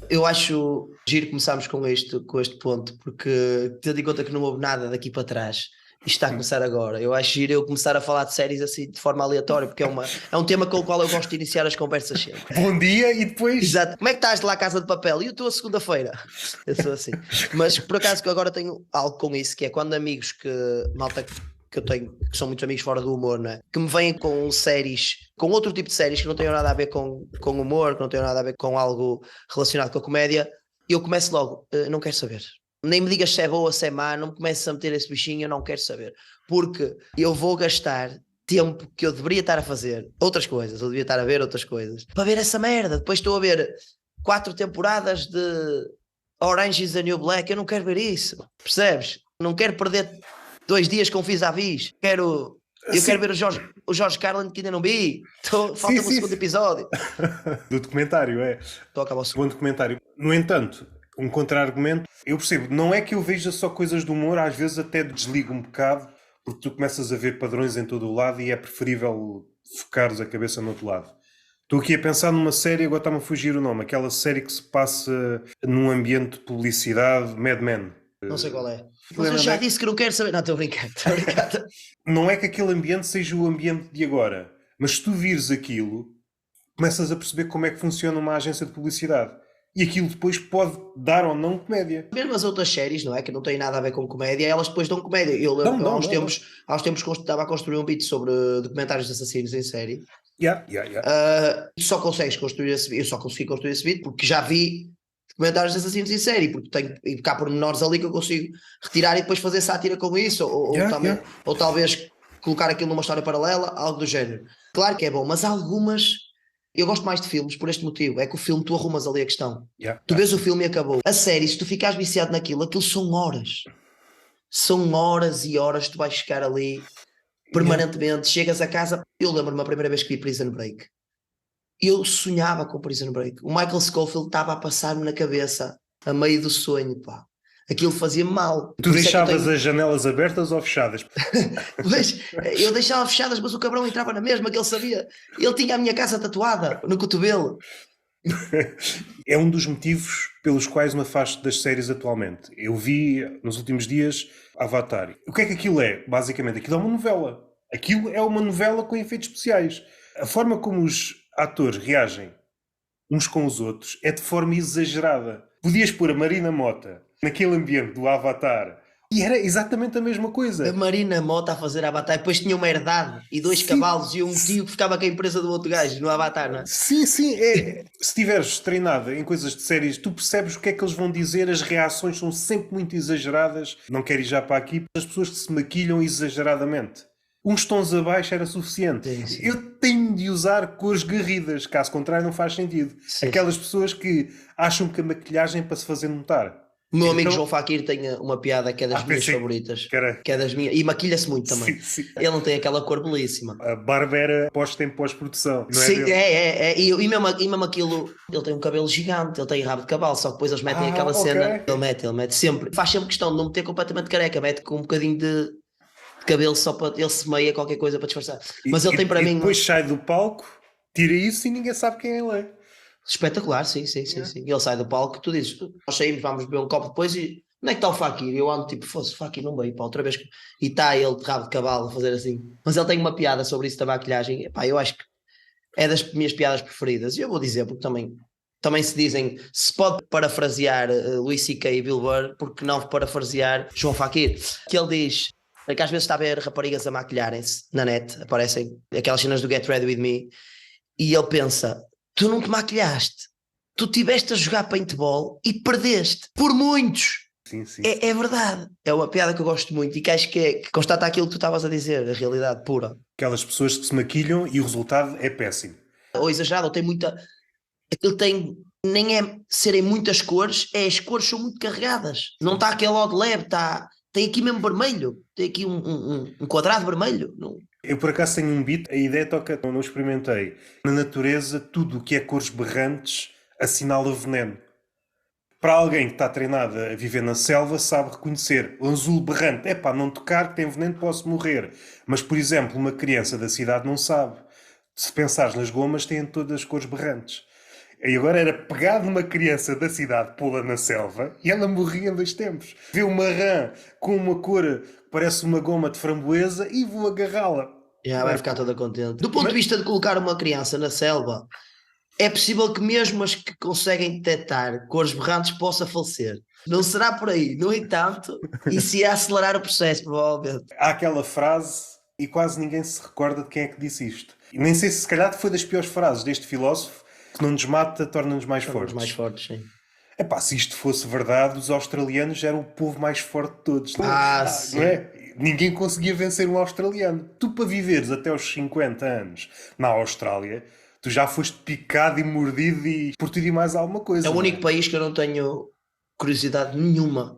Eu acho giro começarmos com este ponto, porque tendo em conta que não houve nada daqui para trás, isto está a começar agora. Eu acho giro eu começar a falar de séries assim de forma aleatória, porque é um tema com o qual eu gosto de iniciar as conversas sempre. Bom dia e depois. Exato. Como é que estás de lá Casa de Papel? E eu estou a segunda-feira. Eu sou assim. Mas por acaso que eu agora tenho algo com isso, que é quando amigos malta que eu tenho, que são muitos amigos fora do humor, né? Que me vêm com séries, com outro tipo de séries que não tenham nada a ver com humor, que não tenham nada a ver com algo relacionado com a comédia, e eu começo logo, não quero saber. Nem me digas se é boa, se é má, não me comeces a meter esse bichinho, eu não quero saber. Porque eu vou gastar tempo que eu deveria estar a fazer outras coisas, eu devia estar a ver outras coisas, para ver essa merda. Depois estou a ver 4 temporadas de Orange is the New Black, eu não quero ver isso, percebes? Não quero perder 2 dias com vis-a-vis, eu quero Sim, ver o Jorge Carlin que ainda não vi, sim, falta-me o sim. segundo episódio, Do documentário, é. estou a acabar o Bom segundo. documentário. No entanto, um contra-argumento, eu percebo, não é que eu veja só coisas do humor, às vezes até desligo um bocado, porque tu começas a ver padrões em todo o lado e é preferível focares a cabeça no outro lado. Estou aqui a pensar numa série, agora está-me a fugir o nome, aquela série que se passa num ambiente de publicidade, Mad Men. Não sei qual é. Mas eu Helena já Beck. disse que não quero saber. Não, estou a brincar, estou a brincar. Não é que aquele ambiente seja o ambiente de agora, mas se tu vires aquilo, começas a perceber como é que funciona uma agência de publicidade. E aquilo depois pode dar ou não comédia. Mesmo as outras séries, não é? Que não têm nada a ver com comédia, elas depois dão comédia. Eu lembro Dão, que eu, dão, dão, dão. há uns tempos estava a construir um beat sobre documentários de assassinos em série. Yeah, yeah, yeah. Tu só consegues construir esse beat, eu só consegui construir esse beat porque já vi documentários de assassinos em série, porque tenho e cá por menores ali que eu consigo retirar e depois fazer sátira com isso, Yeah, yeah. ou talvez colocar aquilo numa história paralela, algo do género. Claro que é bom, mas há algumas. Eu gosto mais de filmes por este motivo. É que o filme tu arrumas ali a questão. Yeah, Tu yeah. vês o filme e acabou. A série, se tu ficares viciado naquilo, aquilo são horas. São horas e horas que tu vais ficar ali Yeah. permanentemente. Chegas a casa. Eu lembro-me a primeira vez que vi Prison Break. Eu sonhava com Prison Break. O Michael Scofield estava a passar-me na cabeça a meio do sonho, pá. Aquilo fazia mal. Tu Por isso é que eu deixavas tenho. as janelas abertas ou fechadas? Mas eu deixava fechadas, mas o cabrão entrava na mesma, que ele sabia. Ele tinha a minha casa tatuada no cotovelo. É um dos motivos pelos quais me afasto das séries atualmente. Eu vi nos últimos dias Avatar. O que é que aquilo é? Basicamente, aquilo é uma novela. Aquilo é uma novela com efeitos especiais. A forma como os atores reagem uns com os outros é de forma exagerada. Podias pôr a Marina Mota naquele ambiente do Avatar e era exatamente a mesma A coisa. Marina Mota a fazer Avatar. Depois tinha uma herdade e 2 cavalos Sim, e um tio que ficava com a empresa do outro gajo no Avatar, não é? sim, sim. É. Se estiveres treinado em coisas de séries, tu percebes o que é que eles vão dizer, as reações são sempre muito exageradas. Não quero ir já para aqui, as pessoas que se maquilham exageradamente. Uns tons abaixo era suficiente. Sim, sim. Eu tenho de usar cores garridas, caso contrário não faz sentido. Sim, Aquelas sim. pessoas que acham que a maquilhagem é para se fazer notar. O meu amigo Então, João Fakir tem uma piada que é das minhas pensei favoritas. que era... Que é das minhas. E maquilha-se muito também. Sim, sim. Ele não tem aquela cor belíssima. A barba era posta em pós-produção, não é Sim, dele. e mesmo aquilo, ele tem um cabelo gigante, ele tem rabo de cavalo, só que depois eles metem Ah, aquela ok. cena, ele mete sempre, faz sempre questão de não meter completamente careca, mete com um bocadinho de cabelo só para ele semeia qualquer coisa para disfarçar. E, Mas ele tem para e mim depois sai do palco, tira isso e ninguém sabe quem ele é. espetacular, sim, sim, sim, Yeah. sim. Ele sai do palco, tu dizes, nós saímos, vamos beber um copo depois e onde é que está o Fakir? Eu ando tipo, fosse, Fakir não veio, pá, outra vez. E está ele de rabo de cavalo a fazer assim. Mas ele tem uma piada sobre isso da maquilhagem, pá, eu acho que é das minhas piadas preferidas. E eu vou dizer, porque também se dizem, se pode parafrasear Luís C.K. e Bill Burr, porque não parafrasear João Fakir? Que ele diz que às vezes está a ver raparigas a maquilharem-se na net, aparecem aquelas cenas do Get Ready With Me, e ele pensa, tu não te maquilhaste, tu estiveste a jogar paintball e perdeste, por muitos. Sim, sim. É verdade. É uma piada que eu gosto muito e que acho que constata aquilo que tu estavas a dizer, a realidade pura. Aquelas pessoas que se maquilham e o resultado é péssimo. Ou exagerado, ou tem muita. Aquilo tem. Nem é serem muitas cores, é as cores são muito carregadas. Não está aquele odd leve, tem aqui mesmo vermelho. Tem aqui um quadrado vermelho. Não. Eu por acaso tenho um beat, a ideia toca, não experimentei. Na natureza, tudo o que é cores berrantes assinala veneno. Para alguém que está treinado a viver na selva, sabe reconhecer. O azul berrante, é pá, não tocar que tem veneno, posso morrer. Mas, por exemplo, uma criança da cidade não sabe. Se pensares nas gomas, têm todas as cores berrantes. E agora era pegar numa criança da cidade, pô-la na selva, e ela morria em 2 tempos. Vê uma rã com uma cor que parece uma goma de framboesa e vou agarrá-la. Já Não vai é? ficar toda contente. Do ponto de Mas, vista de colocar uma criança na selva, é possível que mesmo as que conseguem detectar cores berrantes possa falecer. Não será por aí. No entanto, isso ia acelerar o processo, provavelmente. há aquela frase e quase ninguém se recorda de quem é que disse isto. E nem sei se calhar foi das piores frases deste filósofo, que não nos mata, torna-nos mais Torna-nos mais fortes. fortes, sim. Epá, se isto fosse verdade, os australianos eram o povo mais forte de todos. Ah, Não sim. é? Ninguém conseguia vencer um australiano. Tu, para viveres até aos 50 anos na Austrália, tu já foste picado e mordido e por tudo e mais alguma É coisa, o não único é? país que eu não tenho curiosidade nenhuma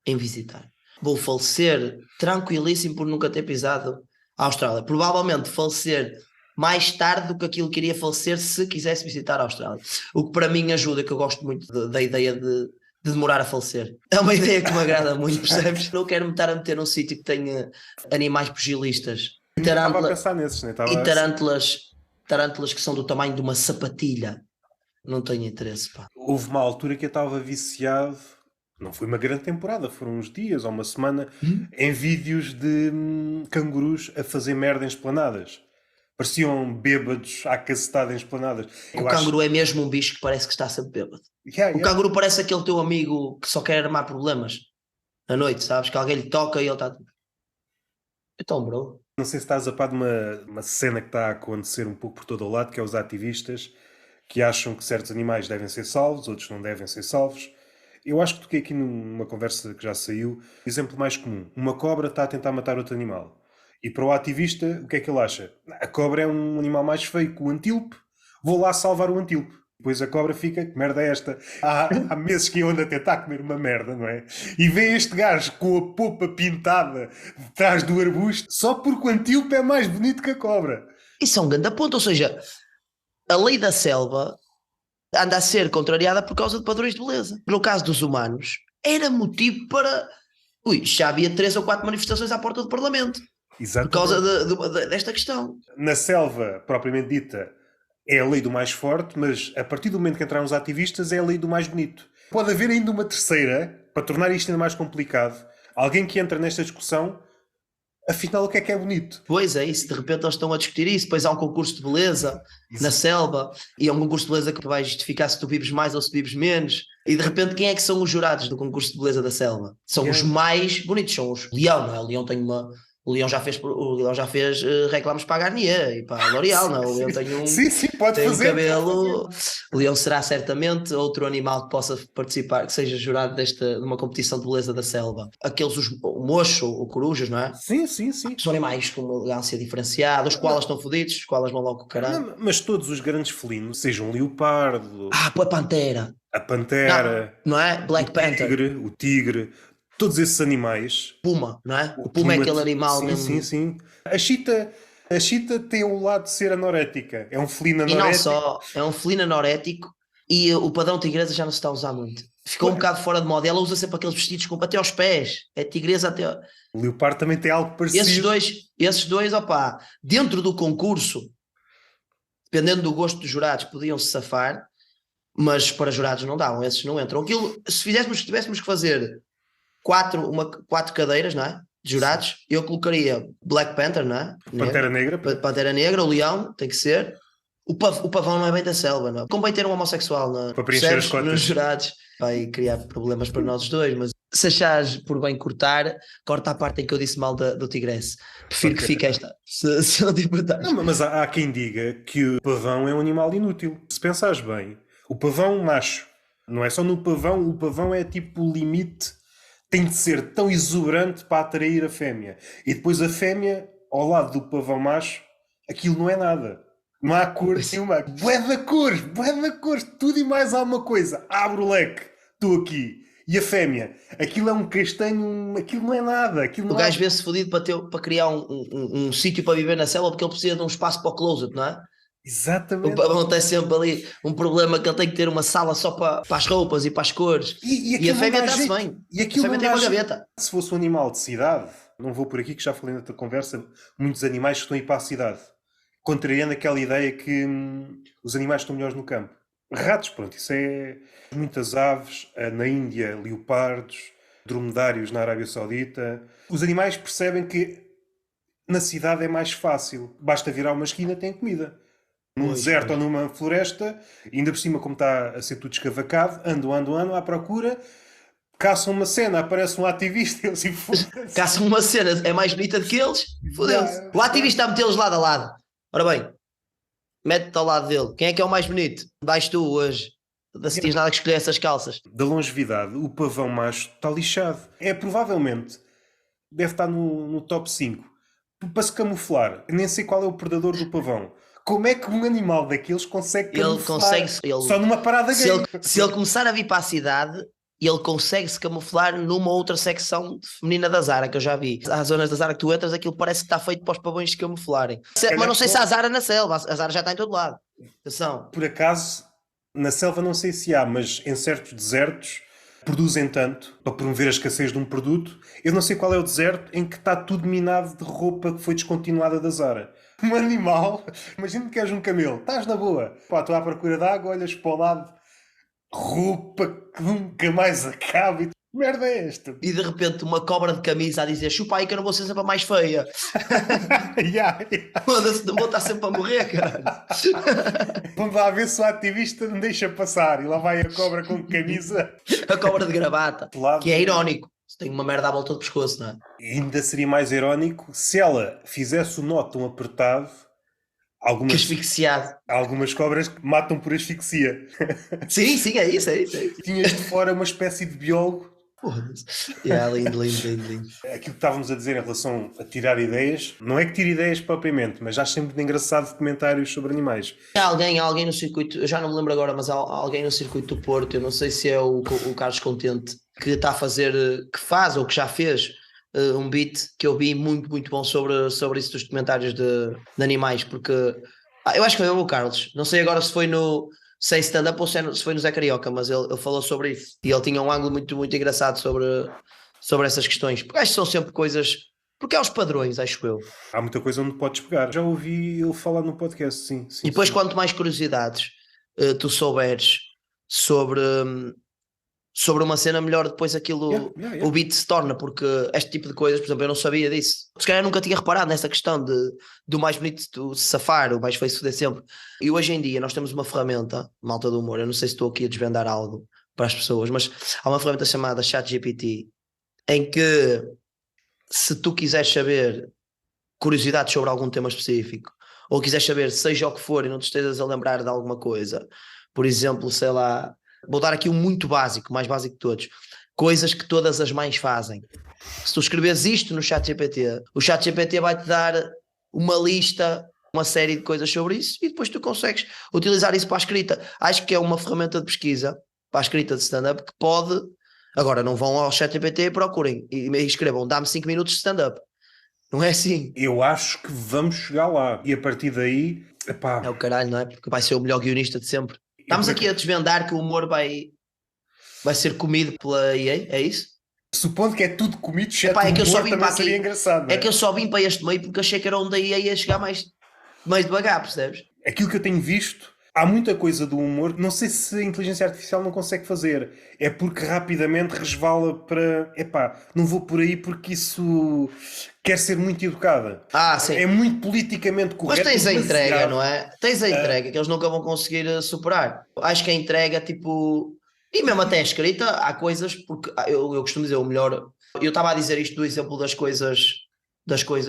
em visitar. Vou falecer tranquilíssimo por nunca ter pisado a Austrália. Provavelmente falecer mais tarde do que aquilo que iria falecer se quisesse visitar a Austrália. O que para mim ajuda, que eu gosto muito da ideia de demorar a falecer. É uma ideia que me agrada muito, percebes? Não quero me estar a meter num sítio que tenha animais pugilistas e, Eu nem estava a pensar nesses, nem e estava... tarântulas que são do tamanho de uma sapatilha. Não tenho interesse, pá. Houve uma altura que eu estava viciado, não foi uma grande temporada, foram uns dias ou uma semana, em vídeos de cangurus a fazer merda em esplanadas. Pareciam bêbados à cacetada em esplanadas. O Eu acho... canguru é mesmo um bicho que parece que está sempre bêbado. Yeah, O yeah. canguru parece aquele teu amigo que só quer armar problemas à noite, sabes? Que alguém lhe toca e ele está. Então, bro. Não sei se estás a par de uma cena que está a acontecer um pouco por todo o lado, que é os ativistas que acham que certos animais devem ser salvos, outros não devem ser salvos. Eu acho que toquei aqui numa conversa que já saiu. Exemplo mais comum. Uma cobra está a tentar matar outro animal. E para o ativista, o que é que ele acha? A cobra é um animal mais feio que o antílope. Vou lá salvar o antílope. Depois a cobra fica, que merda é esta? Há meses que eu ando a tentar comer uma merda, não é? E vem este gajo com a popa pintada de trás do arbusto só porque o antílope é mais bonito que a cobra. Isso é um grande ponto. Ou seja, a lei da selva anda a ser contrariada por causa de padrões de beleza. No caso dos humanos, era motivo para. Ui, já havia 3 ou 4 manifestações à porta do Parlamento por causa Exatamente. desta questão. Na selva, propriamente dita, é a lei do mais forte, mas a partir do momento que entraram os ativistas é a lei do mais bonito. Pode haver ainda uma terceira, para tornar isto ainda mais complicado. Alguém que entra nesta discussão, afinal, o que é bonito? Pois é, isso, de repente eles estão a discutir isso, depois há um concurso de beleza Isso. na selva, e é um concurso de beleza que vai justificar se tu vives mais ou se vives menos, e de repente quem é que são os jurados do concurso de beleza da selva? São os mais bonitos, são os Leão, não é? O Leão tem uma... O Leão já fez reclames para a Garnier e para a L'Oréal, não é? O Leão Sim, pode tem um fazer. cabelo. O Leão será certamente outro animal que possa participar, que seja jurado de uma competição de beleza da selva. Aqueles, o mocho, o corujas, não é? Sim. São animais com uma elegância diferenciada. Os koalas estão fodidos, os koalas vão logo com o caralho. Não, mas todos os grandes felinos, seja um leopardo, Pô, a pantera. a pantera, Não é? Black Panther. o tigre, todos esses animais. Puma, não é? O puma é aquele animal mesmo. Sim. A chita tem o lado de ser anorética. É um felino E não anorético. só, é um felino anorético e o padrão tigresa já não se está a usar muito. Ficou um bocado fora de moda. Ela usa sempre aqueles vestidos até aos pés. É tigresa até. O leopardo também tem algo parecido. Esses dois, opá, dentro do concurso, dependendo do gosto dos jurados, podiam se safar, mas para jurados não davam, esses não entram. Aquilo, se tivéssemos que fazer 4 cadeiras, não é? De jurados, eu colocaria Black Panther, não é? Pantera Negra. Pantera Negra, o leão, tem que ser. O pavão não é bem da selva, não. Convém ter um homossexual, não é? Para preencher as cotas. Nos jurados. Vai criar problemas para nós dois, mas se achares por bem corta a parte em que eu disse mal do Tigresse. Prefiro que fique esta. Se não te importares. Não, mas há quem diga que o pavão é um animal inútil. Se pensares bem, o pavão macho, não é só no pavão, o pavão é tipo o limite, tem de ser tão exuberante para atrair a fêmea. E depois a fêmea, ao lado do pavão macho, aquilo não é nada. Não há cor nenhuma. Bué da cores, tudo e mais alguma coisa. Abre o leque, estou aqui. E a fêmea, aquilo é um castanho, aquilo não é nada. O gajo vê-se fodido para criar um sítio para viver na selva porque ele precisa de um espaço para o closet, não é? Exatamente. O pavão tem sempre ali um problema que ele tem que ter uma sala só para as roupas e para as cores. E a fêmea está-se bem. E aquilo a fêmea tem uma gaveta. Se fosse um animal de cidade, não vou por aqui que já falei noutra conversa, muitos animais que estão a ir para a cidade. Contrariando aquela ideia que os animais estão melhores no campo. Ratos, pronto, isso é muitas aves, na Índia, leopardos, dromedários na Arábia Saudita. Os animais percebem que na cidade é mais fácil. Basta virar uma esquina, tem comida. Num Pois, deserto pois. ou numa floresta, ainda por cima, como está a ser tudo escavacado, andam à procura, caçam uma cena, aparece um ativista e eles enfodam-se. Caçam uma cena, é mais bonita do que eles, fodeu-se. Yeah, O ativista está a metê-los lado a lado. Ora bem, mete-te ao lado dele. Quem é que é o mais bonito? Vais tu hoje. Se tens nada que escolher essas calças. da longevidade, o pavão macho está lixado. É provavelmente, deve estar no top 5 para se camuflar. Nem sei qual é o predador do pavão. Como é que um animal daqueles consegue Ele camuflar? consegue, Só numa parada se gay. se ele começar a vir para a cidade, ele consegue se camuflar numa outra secção feminina da Zara, que eu já vi. Há zonas da Zara que tu entras, aquilo parece que está feito para os pavões se camuflarem. Mas não sei se há Zara na selva, a Zara já está em todo lado. Atenção. Por acaso, na selva não sei se há, mas em certos desertos produzem tanto para promover a escassez de um produto. Eu não sei qual é o deserto em que está tudo minado de roupa que foi descontinuada da Zara. Um animal, imagina que és um camelo, estás na boa, pá, estou à procura de água, olhas para o lado, roupa que nunca mais acaba e tu, que merda é esta? E de repente uma cobra de camisa a dizer chupa aí que eu não vou ser sempre a mais feia. Yeah, yeah. Foda-se, não vou estar sempre a morrer, caralho. Vamos lá ver se o ativista me deixa passar. E lá vai a cobra com camisa. A cobra de gravata, Lado. que é irónico. Se tem uma merda à volta do pescoço, não é? E ainda seria mais irónico se ela fizesse o nó tão apertado. Que Algumas, asfixiado. algumas cobras que matam por asfixia. Sim, sim, é isso, é isso. É isso. Tinhas de fora uma espécie de biólogo. Foda-se. Yeah, lindo, lindo, lindo, lindo. Aquilo que estávamos a dizer em relação a tirar ideias, não é que tire ideias propriamente, mas acho sempre engraçado documentários sobre animais. Há alguém no circuito, eu já não me lembro agora, mas há alguém no circuito do Porto, eu não sei se é o Carlos Contente, que está a fazer, que faz ou que já fez um beat que eu vi muito, muito bom sobre isso dos documentários de animais, porque eu acho que foi o Carlos, não sei agora se foi no se é stand-up ou se foi no Zé Carioca, mas ele falou sobre isso e ele tinha um ângulo muito, muito engraçado sobre essas questões, porque acho que são sempre coisas, porque há os padrões, acho eu. Há muita coisa onde podes pegar. Já ouvi ele falar no podcast, sim. E depois, sim. quanto mais curiosidades tu souberes sobre, sobre uma cena, melhor depois aquilo, Yeah. o beat se torna, porque este tipo de coisas, por exemplo, eu não sabia disso. Se calhar nunca tinha reparado nessa questão do mais bonito do safar, o mais feio se foder sempre. E hoje em dia nós temos uma ferramenta, malta do humor, eu não sei se estou aqui a desvendar algo para as pessoas, mas há uma ferramenta chamada ChatGPT, em que se tu quiseres saber curiosidades sobre algum tema específico, ou quiseres saber, seja o que for, e não te estejas a lembrar de alguma coisa, por exemplo, sei lá, vou dar aqui um muito básico, mais básico de todos, coisas que todas as mães fazem. Se tu escreves isto no ChatGPT, o ChatGPT vai-te dar uma lista, uma série de coisas sobre isso, e depois tu consegues utilizar isso para a escrita. Acho que é uma ferramenta de pesquisa para a escrita de stand-up que pode. Agora, não vão ao ChatGPT e procurem e escrevam, dá-me 5 minutos de stand-up. Não é assim. Eu acho que vamos chegar lá. E a partir daí, epá, É o caralho, não é? Porque vai ser o melhor guionista de sempre. Estamos aqui a desvendar que o humor vai ser comido pela EA, é isso? supondo que é tudo comido, exceto Epá, é que eu o só humor, vim também para aqui. seria engraçado. É que eu só vim para este meio porque achei que era onde a EA ia chegar mais devagar, percebes? Aquilo que eu tenho visto, há muita coisa do humor, não sei se a inteligência artificial não consegue fazer. É porque rapidamente resvala para... Epá, não vou por aí porque isso quer ser muito educada. Ah, sim. É muito politicamente Mas correto. tens a entrega, demasiado. não é? Tens a entrega que eles nunca vão conseguir superar. Acho que a entrega, tipo. E mesmo até a escrita, há coisas, porque eu costumo dizer o melhor. Eu estava a dizer isto do exemplo das coisas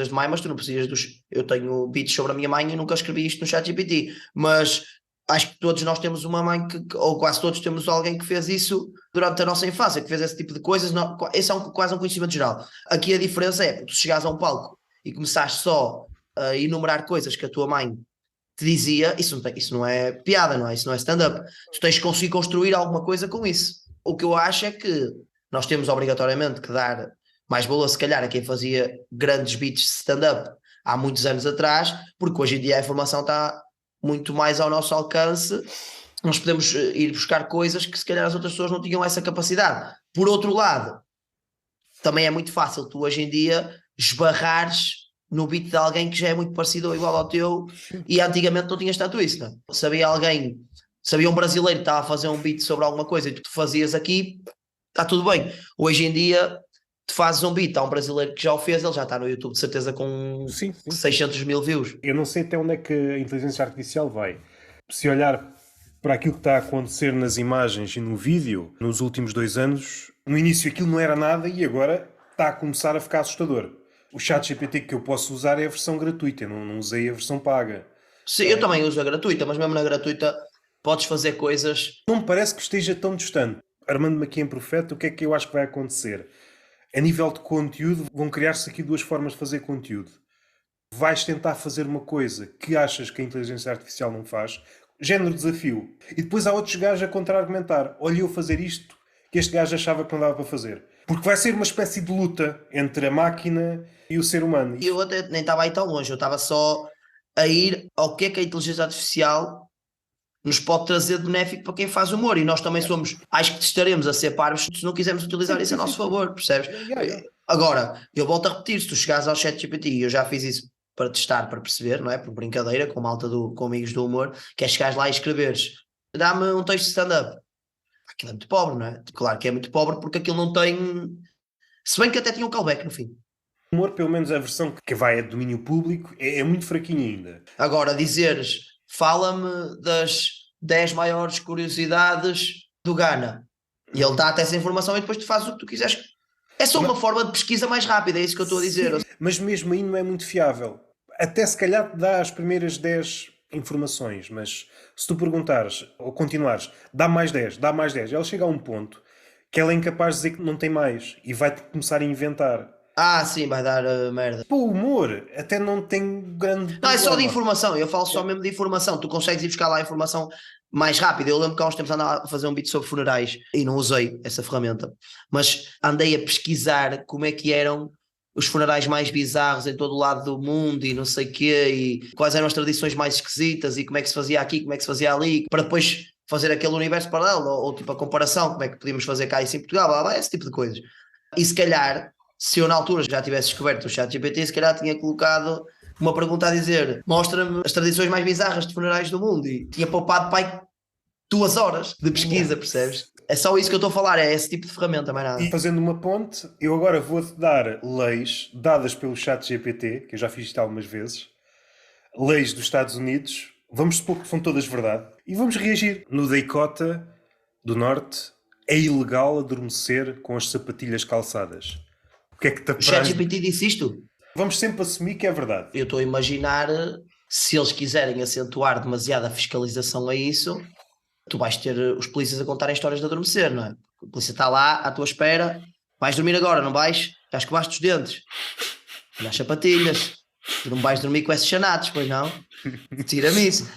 de mãe, mas tu não precisas dos. Eu tenho beats sobre a minha mãe e nunca escrevi isto no ChatGPT, mas acho que todos nós temos uma mãe ou quase todos temos alguém que fez isso durante a nossa infância, que fez esse tipo de coisas. Não, esse é quase um conhecimento geral. Aqui a diferença é, tu chegares a um palco e começaste só a enumerar coisas que a tua mãe te dizia, isso não é piada, não é? Isso não é stand-up. Tu tens que conseguir construir alguma coisa com isso. O que eu acho é que nós temos obrigatoriamente que dar mais valor, se calhar, a quem fazia grandes beats de stand-up há muitos anos atrás, porque hoje em dia a informação está muito mais ao nosso alcance. Nós podemos ir buscar coisas que se calhar as outras pessoas não tinham essa capacidade. Por outro lado, também é muito fácil tu hoje em dia esbarrares no beat de alguém que já é muito parecido ou igual ao teu, e antigamente não tinhas tanto isso, não? Sabia alguém Se havia um brasileiro que estava a fazer um beat sobre alguma coisa e tu fazias aqui, está tudo bem. Hoje em dia, tu fazes um beat, há um brasileiro que já o fez, ele já está no YouTube de certeza com Sim, sim. 600 mil views. Eu não sei até onde é que a inteligência artificial vai. Se olhar para aquilo que está a acontecer nas imagens e no vídeo, nos últimos 2 anos, no início aquilo não era nada e agora está a começar a ficar assustador. O ChatGPT que eu posso usar é a versão gratuita, eu não usei a versão paga. Sim, eu também uso a gratuita, mas mesmo na gratuita podes fazer coisas. Não me parece que esteja tão distante. Armando-me aqui em profeta, o que é que eu acho que vai acontecer? A nível de conteúdo, vão criar-se aqui 2 formas de fazer conteúdo. Vais tentar fazer uma coisa que achas que a inteligência artificial não faz, género desafio, e depois há outros gajos a contra-argumentar. Olha, eu fazer isto que este gajo achava que não dava para fazer. Porque vai ser uma espécie de luta entre a máquina e o ser humano. E eu até nem estava aí tão longe, eu estava só a ir ao que é que a inteligência artificial nos pode trazer de benéfico para quem faz humor. E nós também somos, acho que estaremos a ser parvos se não quisermos utilizar isso a nosso favor, percebes? Agora, eu volto a repetir, se tu chegares ao ChatGPT, e eu já fiz isso para testar, para perceber, não é? Por brincadeira, com malta com amigos do humor, que é chegares lá e escreveres, dá-me um texto de stand-up. Aquilo é muito pobre, não é? Claro que é muito pobre porque aquilo não tem... Se bem que até tinha um callback no fim. O humor, pelo menos a versão que vai a domínio público, é muito fraquinho ainda. Agora, dizeres, fala-me das 10 maiores curiosidades do Ghana. E ele dá até essa informação e depois tu fazes o que tu quiseres. É só uma forma de pesquisa mais rápida, é isso que eu estou a dizer. Sim, mas mesmo aí não é muito fiável. Até se calhar te dá as primeiras 10 informações, mas se tu perguntares ou continuares, dá mais 10, dá mais 10, ela chega a um ponto que ela é incapaz de dizer que não tem mais e vai-te começar a inventar. Ah, sim, vai dar merda. Pô, o humor até não tem grande Não, é só de problema. informação, eu falo só mesmo de informação. Tu consegues ir buscar lá a informação mais rápido. Eu lembro que há uns tempos andava a fazer um beat sobre funerais e não usei essa ferramenta, mas andei a pesquisar como é que eram os funerais mais bizarros em todo o lado do mundo e não sei o quê, e quais eram as tradições mais esquisitas e como é que se fazia aqui, como é que se fazia ali, para depois fazer aquele universo paralelo, ou tipo a comparação, como é que podíamos fazer cá isso em Portugal, blá, blá, esse tipo de coisas. E se calhar, se eu na altura já tivesse descoberto o ChatGPT, se calhar tinha colocado uma pergunta a dizer, mostra-me as tradições mais bizarras de funerais do mundo, e tinha poupado pai 2 horas de pesquisa, percebes? É só isso que eu estou a falar, é esse tipo de ferramenta, mais nada. E fazendo uma ponte, eu agora vou-te dar leis dadas pelo ChatGPT, que eu já fiz isto algumas vezes, leis dos Estados Unidos, vamos supor que são todas verdade, e vamos reagir. No Dakota do Norte é ilegal adormecer com as sapatilhas calçadas. O que é que te O apraz? ChatGPT disse isto? Vamos sempre assumir que é verdade. Eu estou a imaginar, se eles quiserem acentuar demasiada fiscalização a isso, tu vais ter os polícias a contarem histórias de adormecer, não é? A polícia está lá à tua espera, vais dormir agora, não vais? Já escovaste os dentes, olha as sapatilhas, tu não vais dormir com esses chanatos, pois não? Tira-me isso.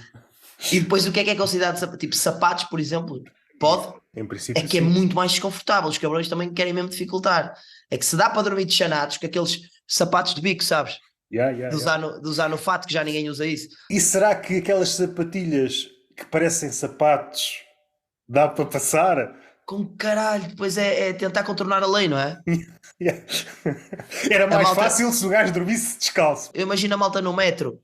E depois o que é considerado sapato? Tipo sapatos, por exemplo, pode? Em princípio, É que é muito mais desconfortável, os cabrões também querem mesmo dificultar. É que se dá para dormir de chanatos, com aqueles sapatos de bico, sabes? De usar no fato, que já ninguém usa isso. E será que aquelas sapatilhas que parecem sapatos dá para passar? Com caralho, depois é tentar contornar a lei, não é? Era mais malta... fácil se o gajo dormisse descalço. Eu imagino a malta no metro.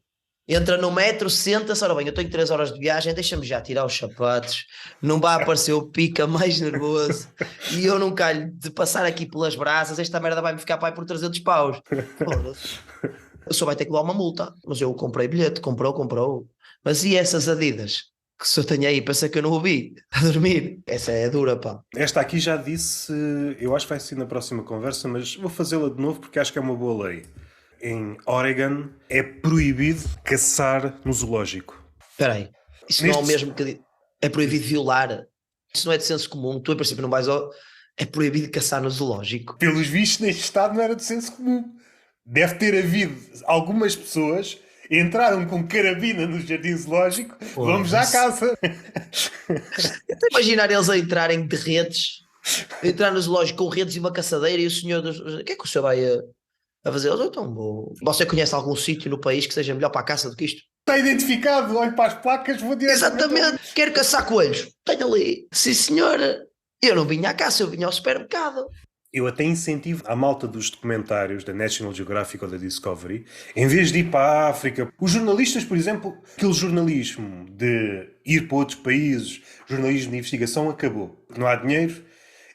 Entra no metro, senta-se, ora bem, eu tenho 3 horas de viagem, deixa-me já tirar os sapatos, não vai aparecer o pica mais nervoso e eu não calho de passar aqui pelas brasas, esta merda vai-me ficar para aí por 300 paus. Foda-se. Eu só vai ter que levar uma multa, mas eu comprei bilhete, comprou. Mas e essas Adidas que só tenho aí, pensa que eu não ouvi a dormir? Essa é dura, pá. Esta aqui já disse, eu acho que vai ser na próxima conversa, mas vou fazê-la de novo porque acho que é uma boa lei. Em Oregon é proibido caçar no zoológico. Espera aí, isso não é o mesmo que é proibido violar? Isso não é de senso comum? Tu, em princípio, não vais ao... É proibido caçar no zoológico? Pelos vistos, neste estado não era de senso comum. Deve ter havido algumas pessoas entraram com carabina no jardim zoológico. Vamos já à caça. Estou a imaginar eles a entrarem de redes, entrar no zoológico com redes e uma caçadeira e o senhor... O que é que o senhor vai a fazer? Eu então, você conhece algum sítio no país que seja melhor para a caça do que isto? Está identificado, olho para as placas, vou direto. Exatamente, quero caçar coelhos. Tenho ali. Sim, senhora. Eu não vinha à caça, eu vinha ao supermercado. Eu até incentivo a malta dos documentários da National Geographic ou da Discovery, em vez de ir para a África, os jornalistas, por exemplo, aquele jornalismo de ir para outros países, jornalismo de investigação, acabou. Não há dinheiro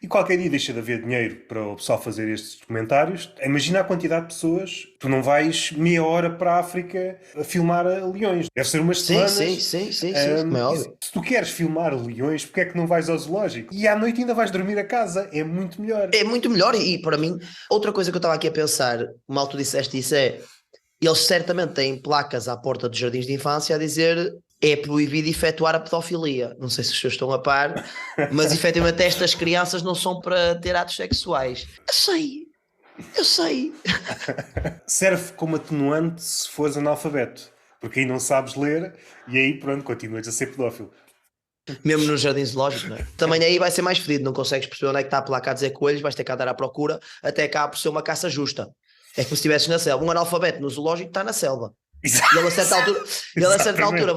e qualquer dia deixa de haver dinheiro para o pessoal fazer estes documentários. Imagina a quantidade de pessoas. Tu não vais meia hora para a África a filmar leões. Deve ser umas semanas. Sim, como é óbvio. Se tu queres filmar leões, porque é que não vais ao zoológico? E à noite ainda vais dormir a casa. É muito melhor. É muito melhor e para mim, outra coisa que eu estava aqui a pensar, mal tu disseste isso eles certamente têm placas à porta dos jardins de infância a dizer é proibido efetuar a pedofilia. Não sei se os senhores estão a par, mas efetivamente estas crianças não são para ter atos sexuais. Eu sei. Serve como atenuante se fores analfabeto, porque aí não sabes ler e aí pronto, continuas a ser pedófilo. Mesmo no jardim zoológico, não é? Também aí vai ser mais fedido, não consegues perceber onde é que está a placa a dizer coelhos, vais ter que andar à procura, até acaba por ser uma caça justa. É como se estivesses na selva. Um analfabeto no zoológico está na selva. Exato. E ele a certa altura,